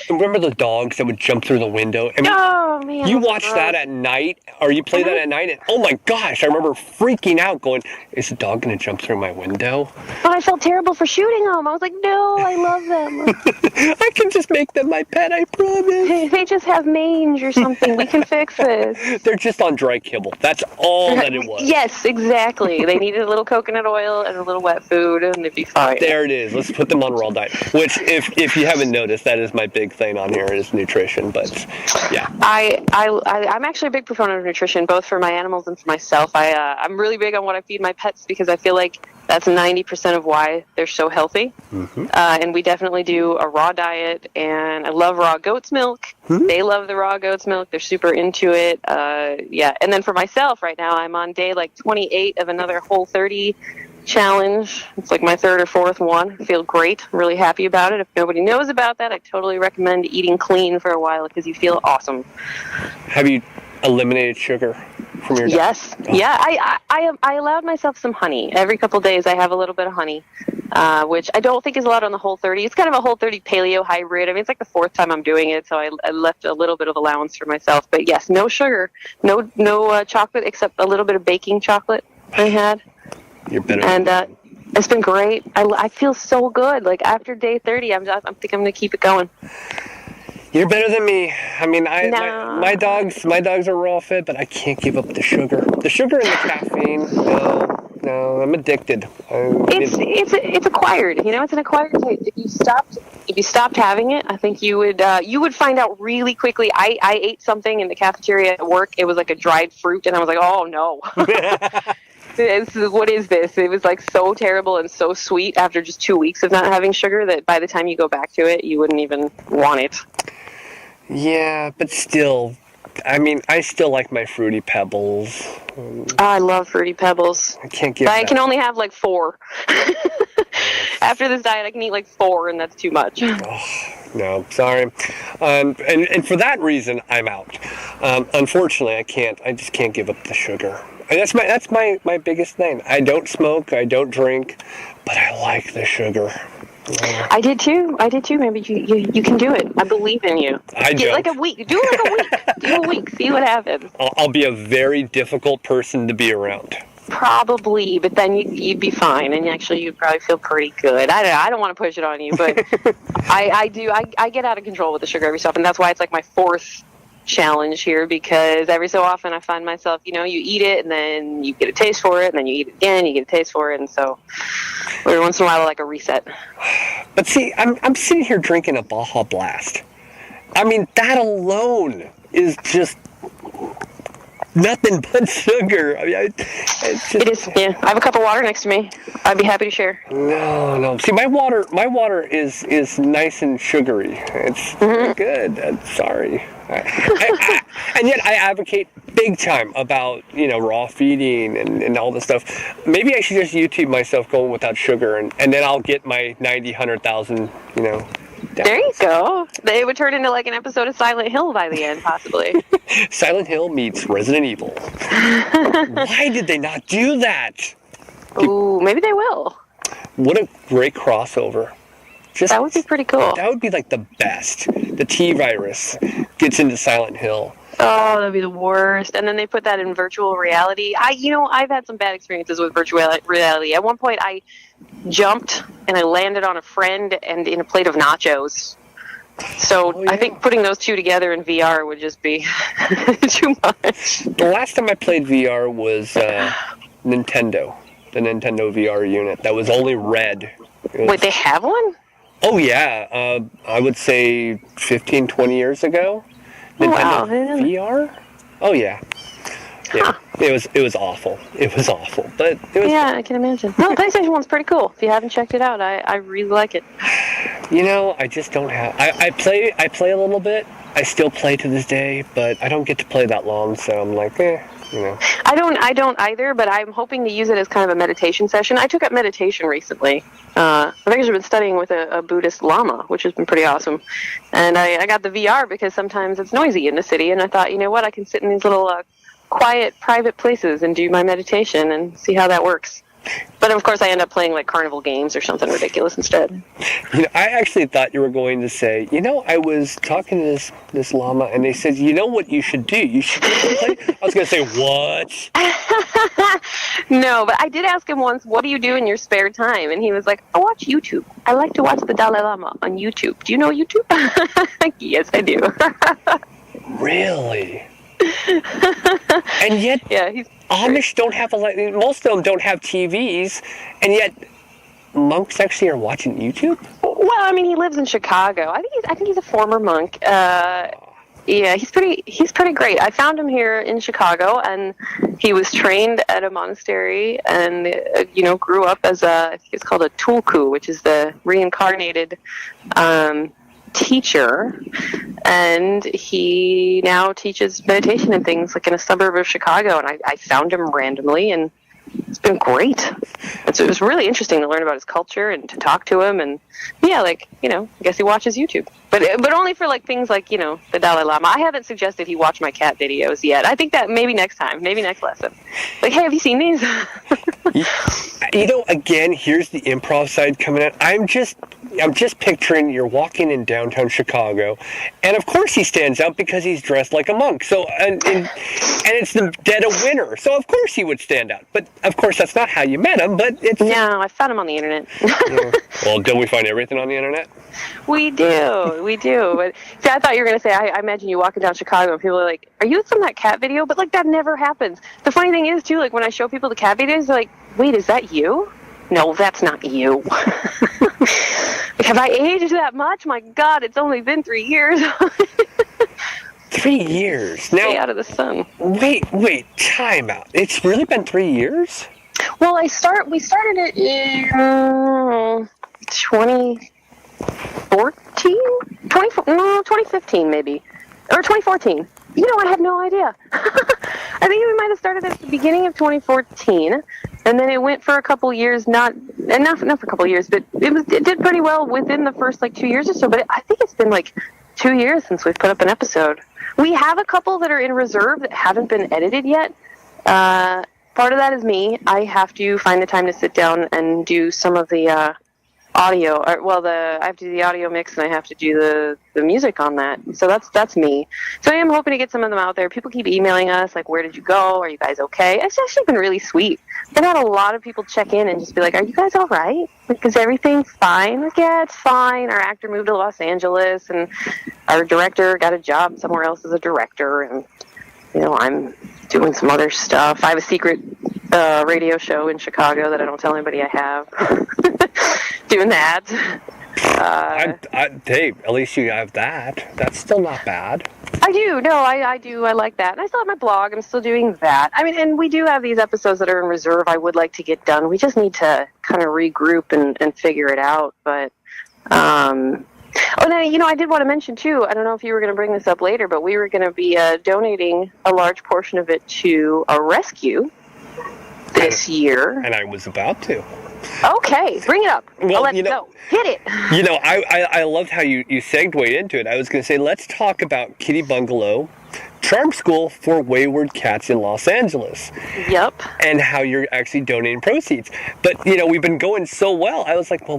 remember the dogs that would jump through the window? I mean, oh, man. you watch that at night, or you play that at night, and oh my gosh, I remember freaking out going, is the dog going to jump through my window? But I felt terrible for shooting them. I was like, no, I love them. I can just make them my pet, I promise. They just have mange or something. We can fix this. They're just on dry kibble. That's all that it was. Yes, exactly. They needed a little coconut oil and a little wet food, and it'd be fine. There it is. Let's put them on raw diet. Which, if you haven't noticed, that is my big thing on here is nutrition. But yeah, I'm actually a big proponent of nutrition, both for my animals and for myself. I'm really big on what I feed my pets because I feel like that's 90% of why they're so healthy. Mm-hmm. And we definitely do a raw diet, and I love raw goat's milk. Mm-hmm. They love the raw goat's milk. They're super into it. Yeah. And then for myself right now, I'm on day 28 of another Whole30 challenge. It's like my third or fourth one. I feel great. I'm really happy about it. If nobody knows about that, I totally recommend eating clean for a while because you feel awesome. Have you eliminated sugar from your diet? Yes. Oh. Yeah. I allowed myself some honey. Every couple days I have a little bit of honey, which I don't think is allowed on the Whole30. It's kind of a Whole30 paleo hybrid. I mean, it's like the fourth time I'm doing it, so I left a little bit of allowance for myself. But yes, no sugar, no chocolate except a little bit of baking chocolate I had. You're better. And it's been great. I feel so good. Like after day 30, I think I'm going to keep it going. You're better than me. I mean, my dogs are raw fed, but I can't give up the sugar. The sugar and the caffeine. No, I'm addicted. It's acquired. You know, it's an acquired taste. If you stopped having it, I think you would find out really quickly. I ate something in the cafeteria at work. It was like a dried fruit, and I was like, oh no. What is this? It was like so terrible and so sweet after just 2 weeks of not having sugar that by the time you go back to it, you wouldn't even want it. Yeah, but still, I mean, I still like my Fruity Pebbles. I love Fruity Pebbles. I can't get I can only have 4. After this diet, I can eat 4, and that's too much. Oh, no, sorry. And for that reason, I'm out. Unfortunately, I just can't give up the sugar. And that's my biggest thing. I don't smoke, I don't drink, but I like the sugar. I did too. Maybe you can do it. I believe in you. I do. Like a week. Do it like a week. Do a week. See what happens. I'll be a very difficult person to be around. Probably, but then you'd be fine, and actually you'd probably feel pretty good. I don't want to push it on you, but I do. I get out of control with the sugar every so often. That's why it's like my fourth challenge here, because every so often I find myself, you eat it and then you get a taste for it, and then you eat it again, you get a taste for it, and so every once in a while I like a reset. But see, I'm sitting here drinking a Baja Blast. I mean, that alone is just nothing but sugar. I mean, it's just... It is. Yeah, I have a cup of water next to me. I'd be happy to share. No. See, my water is nice and sugary. It's good. I'm sorry. And yet I advocate big time about, raw feeding and all this stuff. Maybe I should just YouTube myself going without sugar, and then I'll get my 90, 100,000, down. There you go. They would turn into like an episode of Silent Hill by the end, possibly. Silent Hill meets Resident Evil. Why did they not do that? Ooh, maybe they will. What a great crossover. That would be pretty cool. That would be like the best. The T-virus gets into Silent Hill. Oh, that'd be the worst. And then they put that in virtual reality. I've had some bad experiences with virtual reality. At one point, I jumped and I landed on a friend and in a plate of nachos. So I think putting those two together in VR would just be too much. The last time I played VR was Nintendo. The Nintendo VR unit. That was only red. Wait, they have one? Oh, yeah. I would say 15, 20 years ago. Nintendo VR? Oh, yeah. Yeah. Huh. It was awful. It was awful. But it was fun. I can imagine. No, the PlayStation one's pretty cool. If you haven't checked it out, I really like it. I just don't have... I play a little bit. I still play to this day, but I don't get to play that long, so I'm like, I don't either, but I'm hoping to use it as kind of a meditation session. I took up meditation recently. I've actually been studying with a Buddhist Lama, which has been pretty awesome. And I got the VR because sometimes it's noisy in the city, and I thought, you know what, I can sit in these little quiet, private places and do my meditation and see how that works. But of course, I end up playing like carnival games or something ridiculous instead. I actually thought you were going to say, I was talking to this llama, and they said, you know what you should do? You should play. I was going to say, what? No, but I did ask him once, what do you do in your spare time? And he was like, I watch YouTube. I like to watch the Dalai Lama on YouTube. Do you know YouTube? Yes, I do. Really? And yet, he's Amish don't have most of them don't have TVs, and yet monks actually are watching YouTube. Well, I mean, he lives in Chicago. I think he's a former monk. He's pretty great. I found him here in Chicago, and he was trained at a monastery, and grew up as I think it's called a tulku, which is the reincarnated teacher, and he now teaches meditation and things like in a suburb of Chicago, and I found him randomly, and it's been great. It was really interesting to learn about his culture and to talk to him, and I guess he watches YouTube, but only for like things like the Dalai Lama. I haven't suggested he watch my cat videos yet. I think that maybe next time, maybe next lesson. Like, hey, have you seen these? Again, here's the improv side coming out. I'm just picturing you're walking in downtown Chicago, and of course he stands out because he's dressed like a monk. So and it's the dead of winter, so of course he would stand out. But of course that's not how you met him. But it's no, I found him on the internet. Well, don't we find everything on the internet? We do. But see, I thought you were going to say, I imagine you walking down Chicago and people are like, are you from that cat video? But like that never happens. The funny thing is too, like when I show people the cat videos, they're like, wait, is that you? No, that's not you. Have I aged that much? My God, it's only been 3 years. 3 years. Now, stay out of the sun. Wait, time out. It's really been 3 years? Well, we started it in 2015 maybe, or 2014. I have no idea. I think we might have started at the beginning of 2014, and then it went for a couple years, not for a couple years, but it did pretty well within the first 2 years or so. But I think it's been 2 years since we've put up an episode. We have a couple that are in reserve that haven't been edited yet. Part of that is me. I have to find the time to sit down and do some of the audio. I have to do the audio mix, and I have to do the music on that. So that's me. So I am hoping to get some of them out there. People keep emailing us, like, where did you go? Are you guys okay? It's actually been really sweet. I've had a lot of people check in and just be like, are you guys all right? Like, is everything fine? Like, yeah, it's fine. Our actor moved to Los Angeles, and our director got a job somewhere else as a director, and I'm doing some other stuff. I have a secret radio show in Chicago that I don't tell anybody I have. Doing that. Hey, at least you have that. That's still not bad. I do. No, I do. I like that. And I still have my blog. I'm still doing that. I mean, and we do have these episodes that are in reserve I would like to get done. We just need to kind of regroup and figure it out. But, and then, I did want to mention, too, I don't know if you were going to bring this up later, but we were going to be donating a large portion of it to a rescue this year. And I was about to. Okay, bring it up. Well, Let's go. Hit it. I loved how you segued into it. I was going to say, let's talk about Kitty Bungalow, Charm School for Wayward Cats in Los Angeles. Yep. And how you're actually donating proceeds. But, we've been going so well. I was like, well,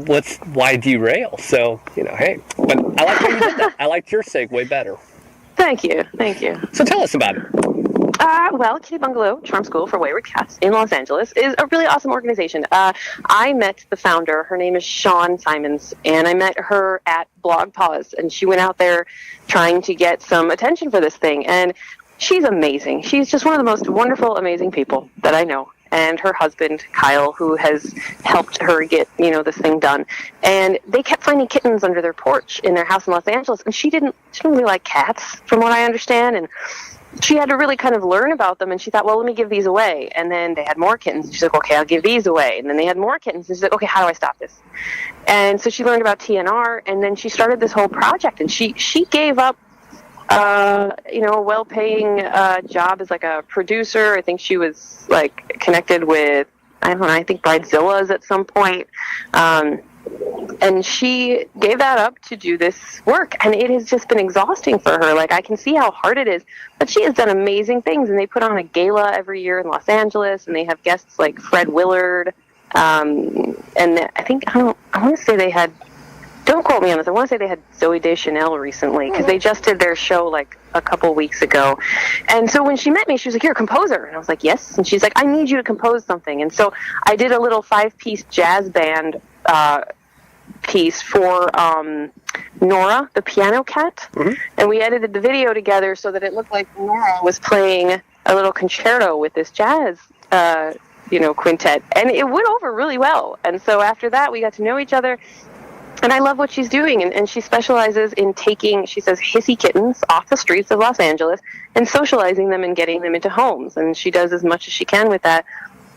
why derail? So, hey. But I like how you did that. I liked your segue better. Thank you. So tell us about it. Well, Kitty Bungalow, Charm School for Wayward Cats in Los Angeles is a really awesome organization. I met the founder. Her name is Shawn Simons, and I met her at BlogPaws, and she went out there trying to get some attention for this thing, and she's amazing. She's just one of the most wonderful, amazing people that I know. And her husband, Kyle, who has helped her get, this thing done. And they kept finding kittens under their porch in their house in Los Angeles, and she didn't really like cats, from what I understand, and she had to really kind of learn about them, and she thought, well, let me give these away. And then they had more kittens. She's like, okay, I'll give these away. And then they had more kittens. And she's like, okay, how do I stop this? And so she learned about TNR, and then she started this whole project. And she gave up a well-paying job as like a producer. I think she was like connected with, I don't know, I think Bridezilla's at some point. And she gave that up to do this work, and it has just been exhausting for her. Like, I can see how hard it is, but she has done amazing things, and they put on a gala every year in Los Angeles, and they have guests like Fred Willard, and I think, I want to say they had, don't quote me on this, I want to say they had Zooey Deschanel recently, because they just did their show like a couple weeks ago. And so when she met me, she was like, "You're a composer." And I was like, "Yes." And she's like, "I need you to compose something." And so I did a little 5-piece jazz band piece for Nora, the piano cat. And we edited the video together so that it looked like Nora was playing a little concerto with this jazz quintet. And it went over really well. And so after that, we got to know each other. And I love what she's doing, and she specializes in taking, she says, hissy kittens off the streets of Los Angeles and socializing them and getting them into homes. And she does as much as she can with that.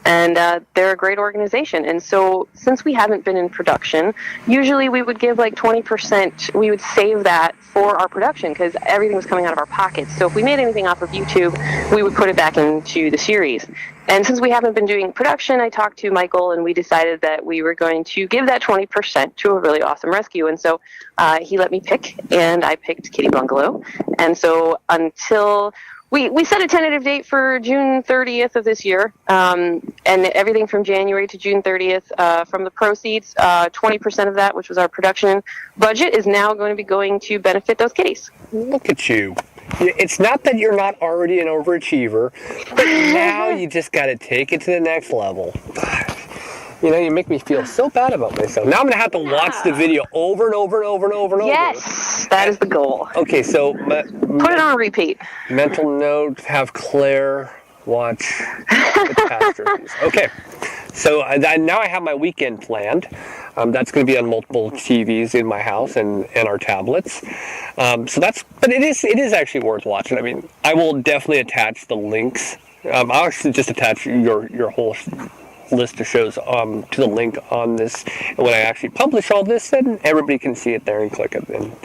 And they're a great organization. And so since we haven't been in production, usually we would give like 20%, we would save that for our production because everything was coming out of our pockets. So if we made anything off of YouTube, we would put it back into the series. And since we haven't been doing production, I talked to Michael and we decided that we were going to give that 20% to a really awesome rescue. And so he let me pick, and I picked Kitty Bungalow. And so until we set a tentative date for June 30th of this year, and everything from January to June 30th, from the proceeds, 20% of that, which was our production budget, is now going to be going to benefit those kitties. Look at you. It's not that you're not already an overachiever, but now you just got to take it to the next level. You make me feel so bad about myself. Now I'm going to have to watch the video over and over and over and over and over. Yes, that is the goal. Okay, so put it on repeat. Mental note, have Claire watch Catastrophes. Okay, so now I have my weekend planned. That's going to be on multiple TVs in my house and our tablets. But it is actually worth watching. I mean, I will definitely attach the links. I'll actually just attach your whole list of shows to the link on this. And when I actually publish all this, then everybody can see it there and click it. And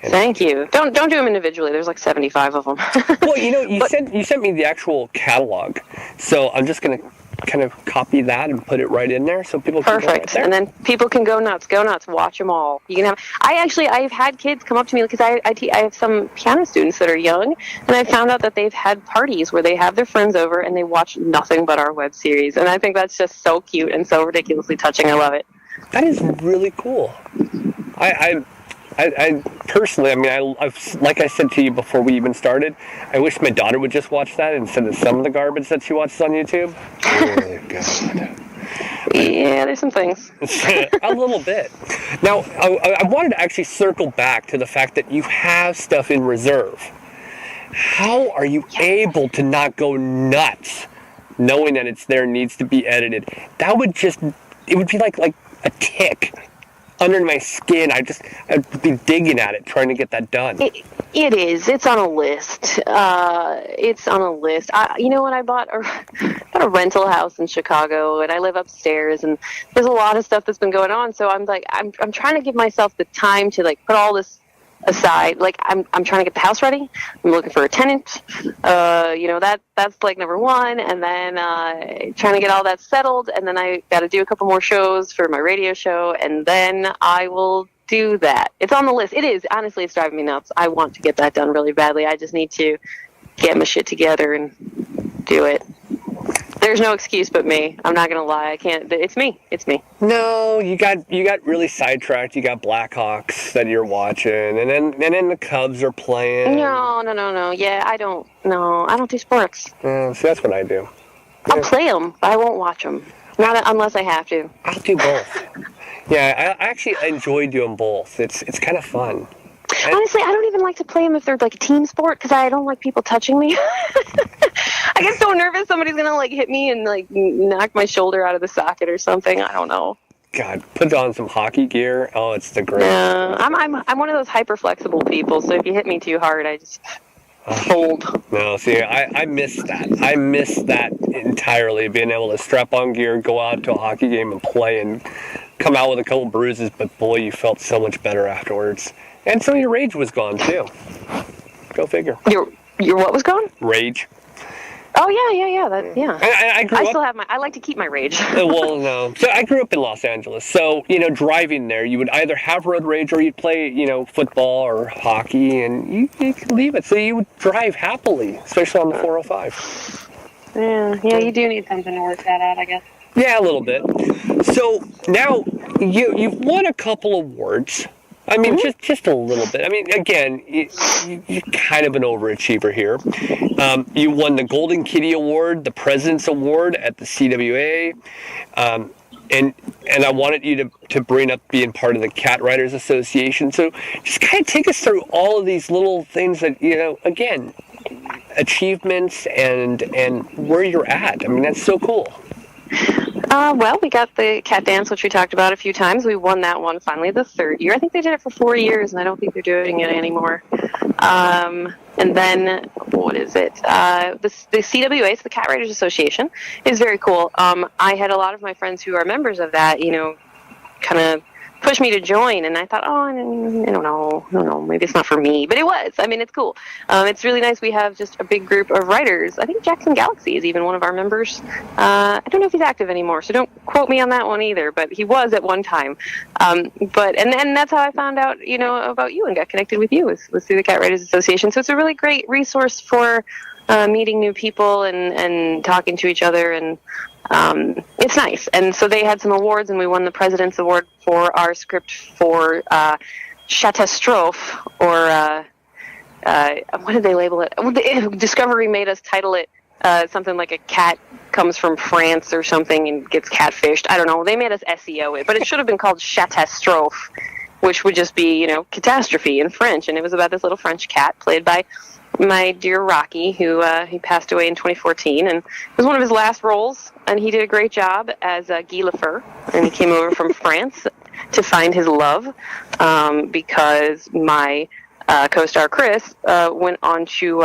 Thank you. Don't do them individually. There's like 75 of them. Well, you sent me the actual catalog, so I'm just going to kind of copy that and put it right in there so people can go right there. And then people can go nuts, watch them all. You can have. I've had kids come up to me because I have some piano students that are young, and I found out that they've had parties where they have their friends over and they watch nothing but our web series, and I think that's just so cute and so ridiculously touching. I love it. That is really cool. I personally, I've like I said to you before we even started, I wish my daughter would just watch that instead of some of the garbage that she watches on YouTube. Oh, God. Yeah, there's some things. A little bit. Now, I wanted to actually circle back to the fact that you have stuff in reserve. How are you able to not go nuts knowing that it's there and needs to be edited? It would be like a tick under my skin. I'd be digging at it, trying to get that done. It is. It's on a list. You know what? I bought a rental house in Chicago, and I live upstairs, and there's a lot of stuff that's been going on. So I'm trying to give myself the time to like put all this aside. Like I'm trying to get the house ready. I'm looking for a tenant. That's like number one, and then trying to get all that settled, and then I got to do a couple more shows for my radio show, and then I will do that. It's on the list. It is. Honestly, it's driving me nuts. I want to get that done really badly. I just need to get my shit together and do it. There's no excuse but me. I'm not gonna lie. I can't. It's me. No, you got really sidetracked. You got Blackhawks that you're watching, and then the Cubs are playing. No. Yeah, I don't do sports. So that's what I do. I'll play them, but I won't watch them. Not unless I have to. I'll do both. Yeah, I actually enjoy doing both. It's kind of fun. Honestly, I don't even like to play them if they're like a team sport because I don't like people touching me. I get so nervous somebody's gonna like hit me and like knock my shoulder out of the socket or something. I don't know. God, put on some hockey gear. Oh, it's the greatest. I'm one of those hyper flexible people. So if you hit me too hard, I just fold. No, see, I miss that. I miss that entirely. Being able to strap on gear, go out to a hockey game and play, and come out with a couple bruises. But boy, you felt so much better afterwards. And some of your rage was gone, too. Go figure. Your what was gone? Rage. Oh yeah. I grew up. Still have I like to keep my rage. Well, no. So I grew up in Los Angeles. So, driving there, you would either have road rage or you'd play, football or hockey, and you could leave it. So you would drive happily, especially on the 405. Yeah, you do need something to work that out, I guess. Yeah, a little bit. So now you've won a couple awards. I mean, just a little bit. I mean, again, you're kind of an overachiever here. You won the Golden Kitty Award, the President's Award at the CWA, and I wanted you to bring up being part of the Cat Writers Association. So just kind of take us through all of these little things that, again, achievements and where you're at. I mean, that's so cool. Well, we got the Catdance, which we talked about a few times. We won that one finally the third year. I think they did it for 4 years, and I don't think they're doing it anymore. And then, what is it? The CWA, so the Cat Writers Association, is very cool. I had a lot of my friends who are members of that, kind of pushed me to join, and I thought, I don't know, maybe it's not for me, but it was. I mean, it's cool. It's really nice. We have just a big group of writers. I think Jackson Galaxy is even one of our members. I don't know if he's active anymore, so don't quote me on that one either, but he was at one time. And that's how I found out, about you and got connected with you, was through the Cat Writers Association. So it's a really great resource for meeting new people and talking to each other, and it's nice. And so they had some awards, and we won the President's Award for our script for Catastrophe, or what did they label it? Discovery made us title it something like a cat comes from France or something and gets catfished. I don't know. They made us SEO it, but it should have been called Catastrophe, which would just be, catastrophe in French. And it was about this little French cat played by my dear Rocky, who he passed away in 2014, and it was one of his last roles, and he did a great job as Guy Lafleur, and he came over from France to find his love, because my co-star Kris went on to,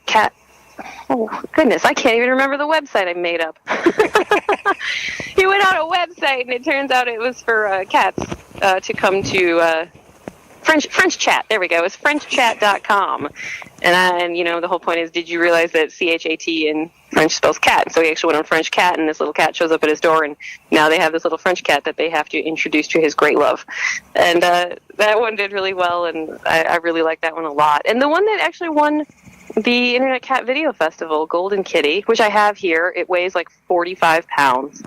Cat... Oh, goodness, I can't even remember the website I made up. He went on a website, and it turns out it was for cats to come to... French chat. There we go. It's FrenchChat.com. And the whole point is, did you realize that CHAT in French spells cat? So he actually went on French cat, and this little cat shows up at his door, and now they have this little French cat that they have to introduce to his great love. And that one did really well, and I really like that one a lot. And the one that actually won the Internet Cat Video Festival, Golden Kitty, which I have here, it weighs like 45 pounds.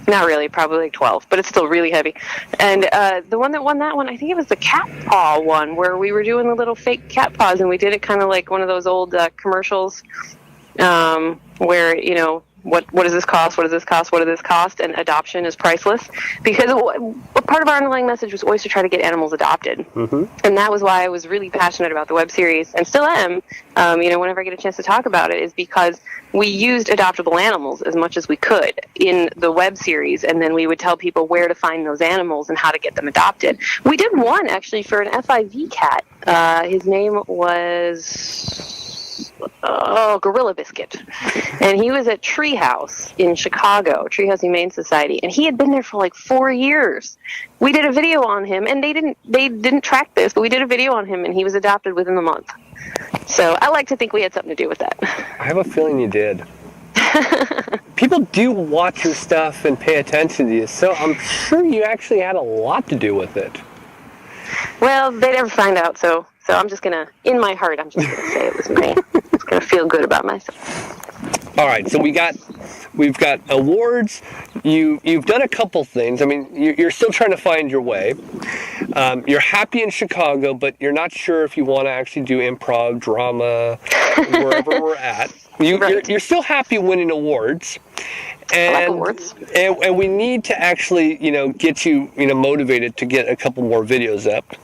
Not really, probably like 12, but it's still really heavy. And the one that won that one, I think it was the cat paw one, where we were doing the little fake cat paws, and we did it kind of like one of those old commercials where, what does this cost? What does this cost? What does this cost? And adoption is priceless. Because part of our underlying message was always to try to get animals adopted. Mm-hmm. And that was why I was really passionate about the web series, and still am, whenever I get a chance to talk about it, is because we used adoptable animals as much as we could in the web series, and then we would tell people where to find those animals and how to get them adopted. We did one, actually, for an FIV cat. His name was... Gorilla Biscuit. And he was at Treehouse in Chicago, Treehouse Humane Society, and he had been there for like 4 years. We did a video on him, and they didn't track this, but we did a video on him, and he was adopted within the month. So I like to think we had something to do with that. I have a feeling you did. People do watch your stuff and pay attention to you, so I'm sure you actually had a lot to do with it. Well, they never find out, so I'm just going to, in my heart, I'm just going to say it was me. I'm just going to feel good about myself. All right, so we've got awards. You've done a couple things. I mean, you're still trying to find your way. You're happy in Chicago, but you're not sure if you want to actually do improv, drama, wherever we're at. You're still happy winning awards. And, I like awards. And we need to actually, get you, motivated to get a couple more videos up.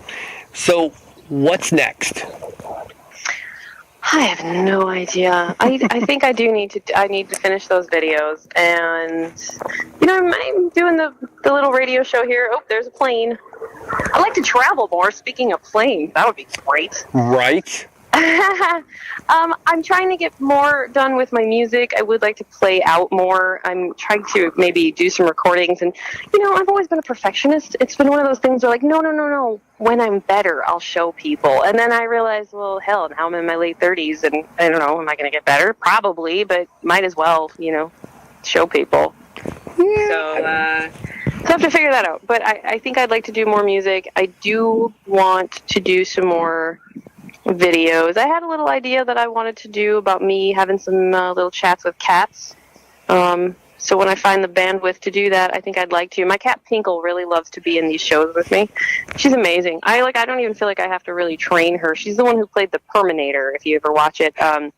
So what's next? I have no idea. I think I need to finish those videos, and I'm doing the little radio show here. Oh, there's a plane. I like to travel more. Speaking of planes, that would be great. Right. I'm trying to get more done with my music. I would like to play out more. I'm trying to maybe do some recordings. And, I've always been a perfectionist. It's been one of those things where no. When I'm better, I'll show people. And then I realized, well, hell, now I'm in my late 30s. And I don't know, am I going to get better? Probably, but might as well, show people. Yeah. So I have to figure that out. But I think I'd like to do more music. I do want to do some more videos. I had a little idea that I wanted to do about me having some little chats with cats. So when I find the bandwidth to do that, I think I'd like to. My cat Pinkle really loves to be in these shows with me. She's amazing. I don't even feel like I have to really train her. She's the one who played the Perminator, if you ever watch it. And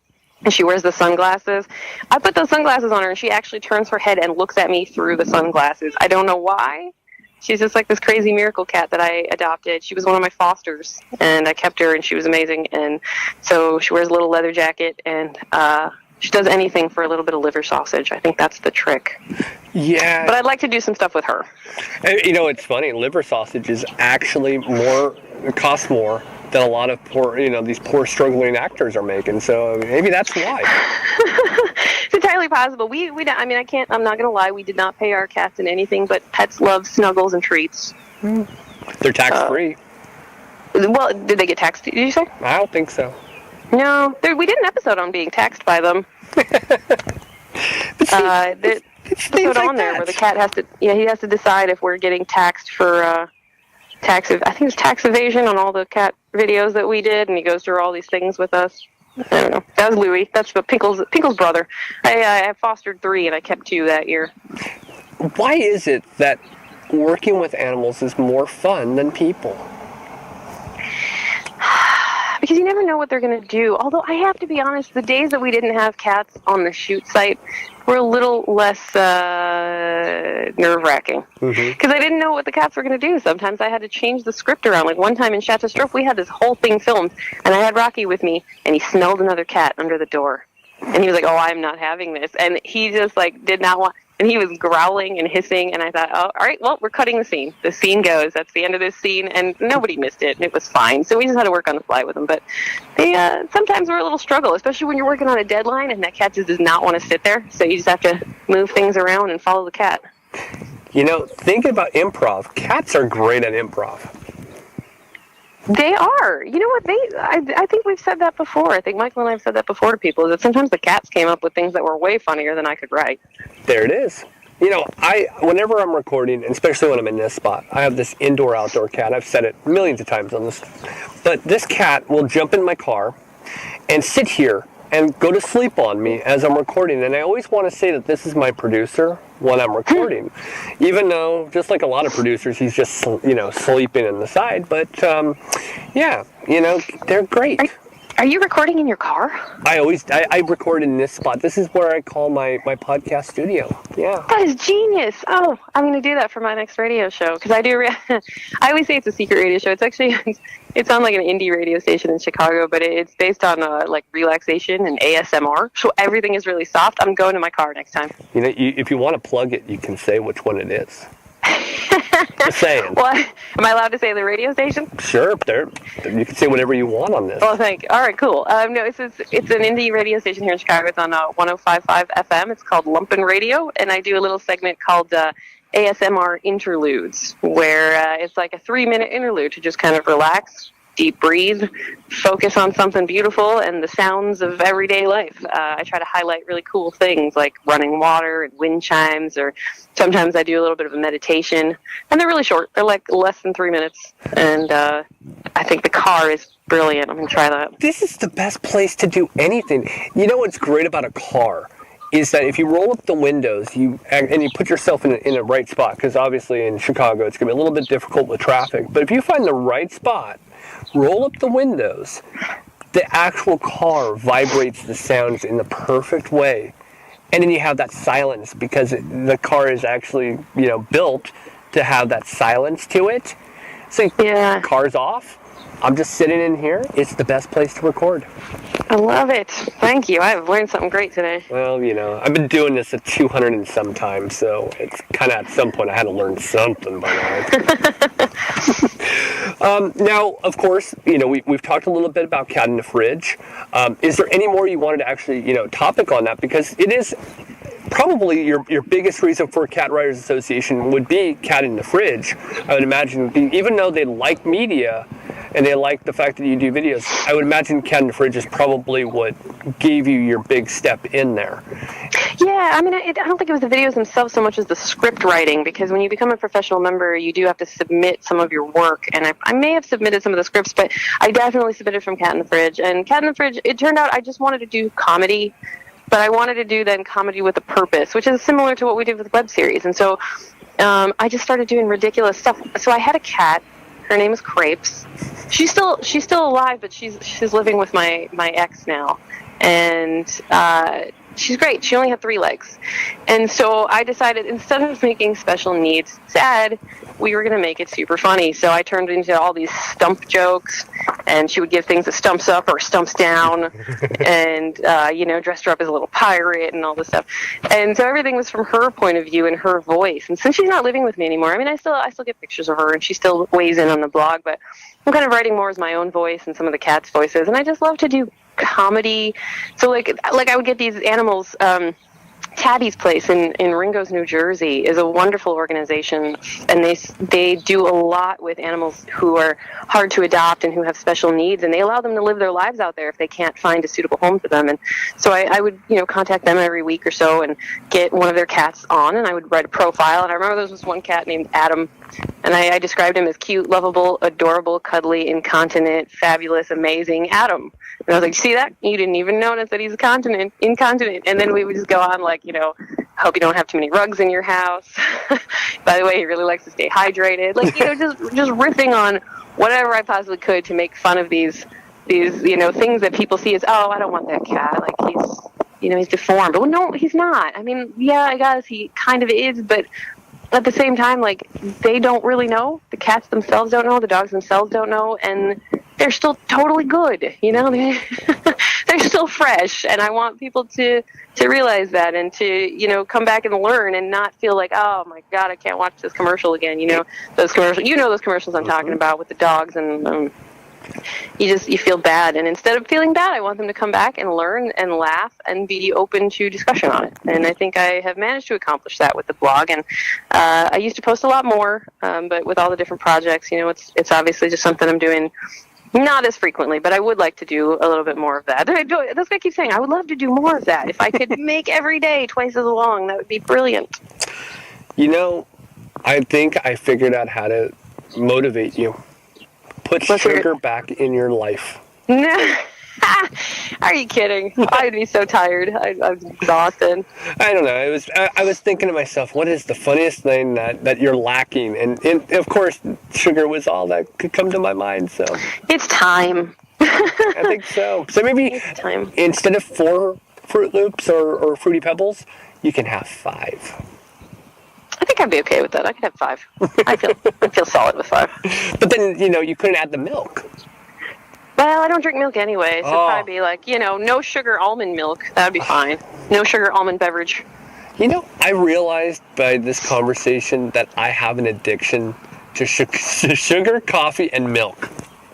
she wears the sunglasses. I put those sunglasses on her, and she actually turns her head and looks at me through the sunglasses. I don't know why. She's just like this crazy miracle cat that I adopted. She was one of my fosters, and I kept her, and she was amazing. And so she wears a little leather jacket, and she does anything for a little bit of liver sausage. I think that's the trick. Yeah. But I'd like to do some stuff with her. It's funny. Liver sausage is actually costs more than a lot of these poor struggling actors are making. So maybe that's why. It's entirely possible. I'm not going to lie. We did not pay our cats in anything, but pets love snuggles and treats. They're tax-free. Well, did they get taxed, did you say? I don't think so. No. We did an episode on being taxed by them. There's an episode on there where the cat has to, he has to decide if we're getting taxed for I think it's tax evasion on all the cat videos that we did, and he goes through all these things with us. I don't know. That was Louie. That's Pinkle's brother. I fostered 3, and I kept 2 that year. Why is it that working with animals is more fun than people? Because you never know what they're going to do. Although I have to be honest, the days that we didn't have cats on the shoot site were a little less nerve-wracking. Because I didn't know what the cats were going to do. Sometimes I had to change the script around. Like one time in Chateaustraup, we had this whole thing filmed, and I had Rocky with me, and he smelled another cat under the door. And he was like, oh, I'm not having this. And he just did not want... And he was growling and hissing, and I thought, oh, all right, well, we're cutting the scene. The scene goes. That's the end of this scene, and nobody missed it, and it was fine. So we just had to work on the fly with them. But they sometimes were a little struggle, especially when you're working on a deadline, and that cat just does not want to sit there. So you just have to move things around and follow the cat. Thinking about improv, cats are great at improv. They are. You know what? I think we've said that before. I think Michael and I have said that before to people, that sometimes the cats came up with things that were way funnier than I could write. There it is. Whenever I'm recording, especially when I'm in this spot, I have this indoor-outdoor cat. I've said it millions of times on this. But this cat will jump in my car and sit here and go to sleep on me as I'm recording. And I always want to say that this is my producer when I'm recording. Even though, just like a lot of producers, he's just, sleeping in the side. But, they're great. Are you recording in your car? I record in this spot. This is where I call my podcast studio. Yeah. That is genius. Oh, I'm going to do that for my next radio show. Because I do, I always say it's a secret radio show. It's actually, it's on like an indie radio station in Chicago, but it's based on relaxation and ASMR. So everything is really soft. I'm going to my car next time. If you want to plug it, you can say which one it is. Just saying. Well, am I allowed to say the radio station? Sure, you can say whatever you want on this. Well, thank you. All right, cool. No, it's an indie radio station here in Chicago. It's on 105.5 FM. It's called Lumpin' Radio, and I do a little segment called ASMR Interludes, where it's like a 3-minute interlude to just kind of relax, deep breathe, focus on something beautiful and the sounds of everyday life. I try to highlight really cool things like running water and wind chimes, or sometimes I do a little bit of a meditation. And they're really short. They're like less than 3 minutes. And I think the car is brilliant. I'm going to try that. This is the best place to do anything. You know what's great about a car is that if you roll up the windows and you put yourself in a right spot, because obviously in Chicago it's going to be a little bit difficult with traffic, but if you find the right spot, roll up the windows, the actual car vibrates the sounds in the perfect way. And then you have that silence because the car is actually, built to have that silence to it. So yeah. Car's off. I'm just sitting in here. It's the best place to record. I love it. Thank you. I've learned something great today. Well, I've been doing this at 200 and some times, so it's kind of at some point I had to learn something by now. Now, of course, we've talked a little bit about Cat in the Fridge. Is there any more you wanted to actually, topic on that? Because it is probably your biggest reason for Cat Writers Association would be Cat in the Fridge. I would imagine, even though they like media and they like the fact that you do videos, I would imagine Cat in the Fridge is probably what gave you your big step in there. Yeah, I mean, I don't think it was the videos themselves so much as the script writing, because when you become a professional member, you do have to submit some of your work, and I may have submitted some of the scripts, but I definitely submitted from Cat in the Fridge. And Cat in the Fridge, it turned out I just wanted to do comedy, but I wanted to do then comedy with a purpose, which is similar to what we did with the web series. And so I just started doing ridiculous stuff. So I had a cat. Her name is Crepes. She's still alive, but she's living with my ex now, and she's great. She only had 3 legs. And so I decided, instead of making special needs sad, we were going to make it super funny. So I turned into all these stump jokes, and she would give things a stumps up or stumps down, and, dressed her up as a little pirate and all this stuff. And so everything was from her point of view and her voice. And since she's not living with me anymore, I mean, I still get pictures of her, and she still weighs in on the blog, but I'm kind of writing more as my own voice and some of the cats' voices. And I just love to do comedy. So like I would get these animals. Tabby's Place in Ringo's, New Jersey is a wonderful organization, and they do a lot with animals who are hard to adopt and who have special needs, and they allow them to live their lives out there if they can't find a suitable home for them. And so I would contact them every week or so and get one of their cats on, and I would write a profile. And I remember there was one cat named Adam, and I described him as cute, lovable, adorable, cuddly, incontinent, fabulous, amazing Adam. And I was like, see that? You didn't even notice that he's incontinent. And then we would just go on like, hope you don't have too many rugs in your house. By the way, he really likes to stay hydrated. Like, just riffing on whatever I possibly could to make fun of these things that people see as, oh, I don't want that cat. Like, he's deformed. But no, he's not. I mean, yeah, I guess he kind of is, but at the same time, like, they don't really know. The cats themselves don't know. The dogs themselves don't know. And they're still totally good, they're still fresh, and I want people to realize that, and to come back and learn, and not feel like, oh my God, I can't watch this commercial again. Those commercials I'm talking about with the dogs, and you feel bad, and instead of feeling bad, I want them to come back and learn and laugh and be open to discussion on it. And I think I have managed to accomplish that with the blog. And I used to post a lot more, but with all the different projects, it's obviously just something I'm doing. Not as frequently, but I would like to do a little bit more of that. That's what I keep saying. I would love to do more of that. If I could make every day twice as long, that would be brilliant. I think I figured out how to motivate you. Put sugar back in your life. Are you kidding? I'd be so tired. I'm exhausted. I don't know. I was thinking to myself, what is the funniest thing that you're lacking? And of course, sugar was all that could come to my mind. So it's time. I think so. So maybe instead of 4 Fruit Loops or Fruity Pebbles, you can have 5. I think I'd be okay with that. I could have 5. I feel solid with 5. But then you couldn't add the milk. Well, I don't drink milk anyway, so it'd probably be like, no sugar almond milk. That would be fine. No sugar almond beverage. I realized by this conversation that I have an addiction to sugar, coffee, and milk.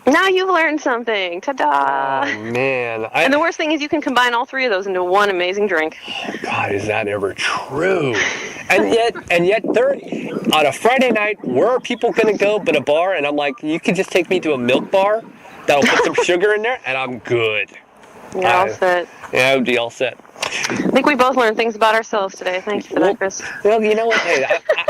Now you've learned something. Ta-da! Oh, man. And the worst thing is you can combine all 3 of those into one amazing drink. Oh, God, is that ever true? And yet, on a Friday night, where are people going to go but a bar? And I'm like, you can just take me to a milk bar that'll put some sugar in there, and I'm good. You're all set. Yeah, I would be all set. I think we both learned things about ourselves today. Thank you for that, Kris. Well, you know what? Hey,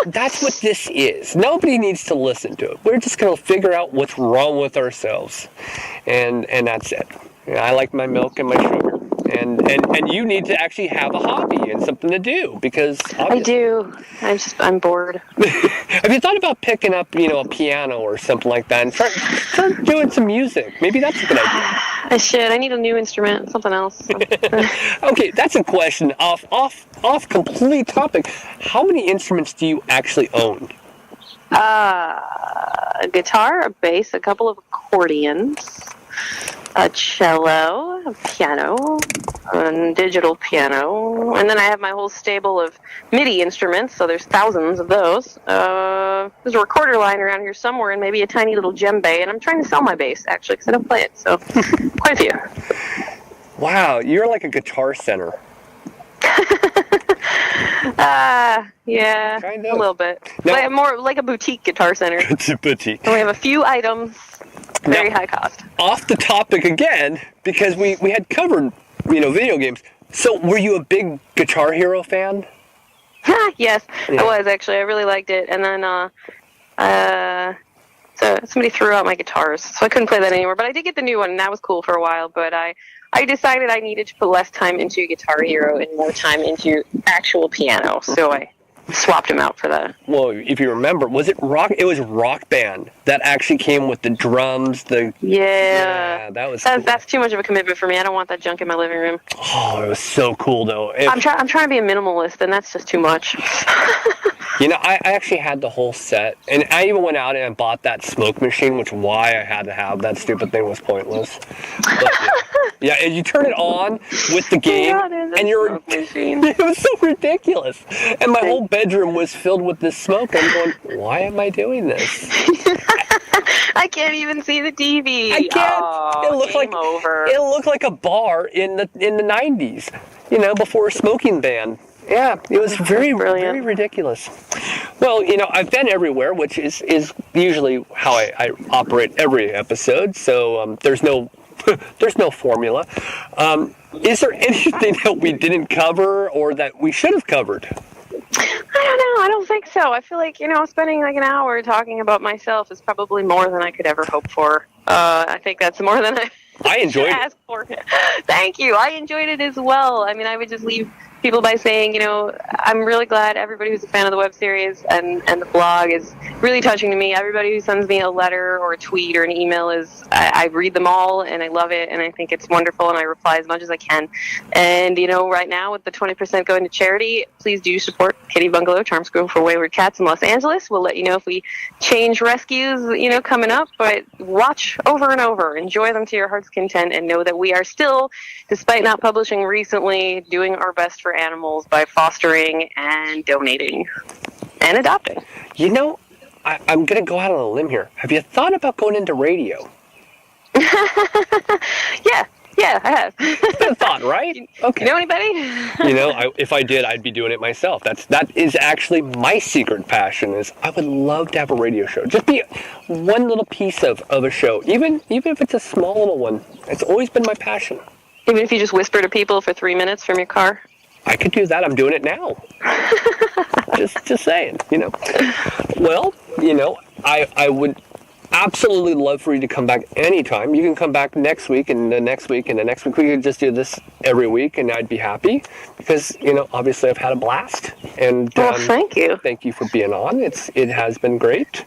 that's what this is. Nobody needs to listen to it. We're just going to figure out what's wrong with ourselves, and that's it. I like my milk and my sugar. And you need to actually have a hobby and something to do, because I do. I'm bored. Have you thought about picking up, a piano or something like that and start doing some music? Maybe that's a good idea. I should. I need a new instrument, something else. Okay, that's a question off complete topic. How many instruments do you actually own? A guitar, a bass, a couple of accordions. a cello, a piano, a digital piano, and then I have my whole stable of MIDI instruments, so there's thousands of those. There's a recorder lying around here somewhere and maybe a tiny little djembe, and I'm trying to sell my bass, actually, because I don't play it, so quite a few. Wow, you're like a guitar center. Yeah, Kind a of. little bit. Now, More like a boutique guitar center. it's a boutique. And we have a few items, very Now, high cost. Off the topic again, because we had covered, video games. So, were you a big Guitar Hero fan? Yes, Yeah. I was actually. I really liked it. And then so somebody threw out my guitars, so I couldn't play that anymore. But I did get the new one, and that was cool for a while. But I decided I needed to put less time into Guitar Hero and more time into actual piano. So I swapped him out for that. Well, if you remember, was it Rock? It was Rock Band that actually came with the drums. Yeah, that was cool. That's too much of a commitment for me. I don't want that junk in my living room. Oh, it was so cool though. I'm trying to be a minimalist, and that's just too much. I actually had the whole set, and I even went out and I bought that smoke machine, which why I had to have that stupid thing was pointless. But, yeah, and you turn it on with the game, and you're it was so ridiculous. And my whole bedroom was filled with this smoke. I'm going, why am I doing this? I can't even see the TV. I can't. Oh, It looked like a bar in the 90s, before a smoking ban. Yeah, it was very ridiculous. Well, I've been everywhere, which is usually how I operate every episode. So there's no formula. Is there anything that we didn't cover or that we should have covered? I don't know. I don't think so. I feel like, spending like an hour talking about myself is probably more than I could ever hope for. I think that's more than I enjoyed asked for. Thank you. I enjoyed it as well. I mean, I would just leave people by saying, I'm really glad everybody who's a fan of the web series and the blog is really touching to me. Everybody who sends me a letter or a tweet or an email I read them all and I love it and I think it's wonderful and I reply as much as I can. And, right now with the 20% going to charity, please do support Kitty Bungalow, Charm School for Wayward Cats in Los Angeles. We'll let you know if we change rescues, coming up, but watch over and over. Enjoy them to your heart's content and know that we are still, despite not publishing recently, doing our best for animals by fostering and donating and adopting. I'm going to go out on a limb here. Have you thought about going into radio? Yeah, I have. Good thought, right? Okay. You know anybody? If I did, I'd be doing it myself. That is actually my secret passion. Is I would love to have a radio show. Just be one little piece of a show, even if it's a small little one. It's always been my passion. Even if you just whisper to people for 3 minutes from your car. I could do that. I'm doing it now. just saying. Well, I would absolutely love for you to come back anytime. You can come back next week and the next week and the next week. We could just do this every week and I'd be happy because, obviously I've had a blast. And thank you. Thank you for being on. It has been great.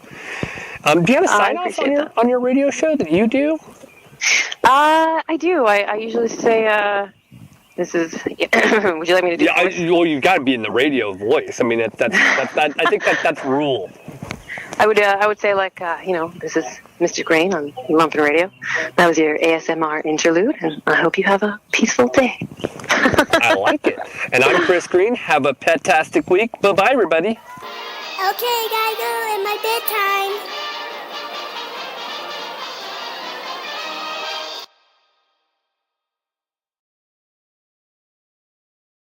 Do you have a sign off on your radio show that you do? I do. I usually say, this is. Would you like me to do? Yeah, you've got to be in the radio voice. I mean, that's I think that's rule. I would say this is Mr. Grain on Lumpin' Radio. That was your ASMR interlude, and I hope you have a peaceful day. I like it. And I'm Kris Green. Have a pet-tastic week. Bye-bye, everybody. Okay, gotta go in my bedtime.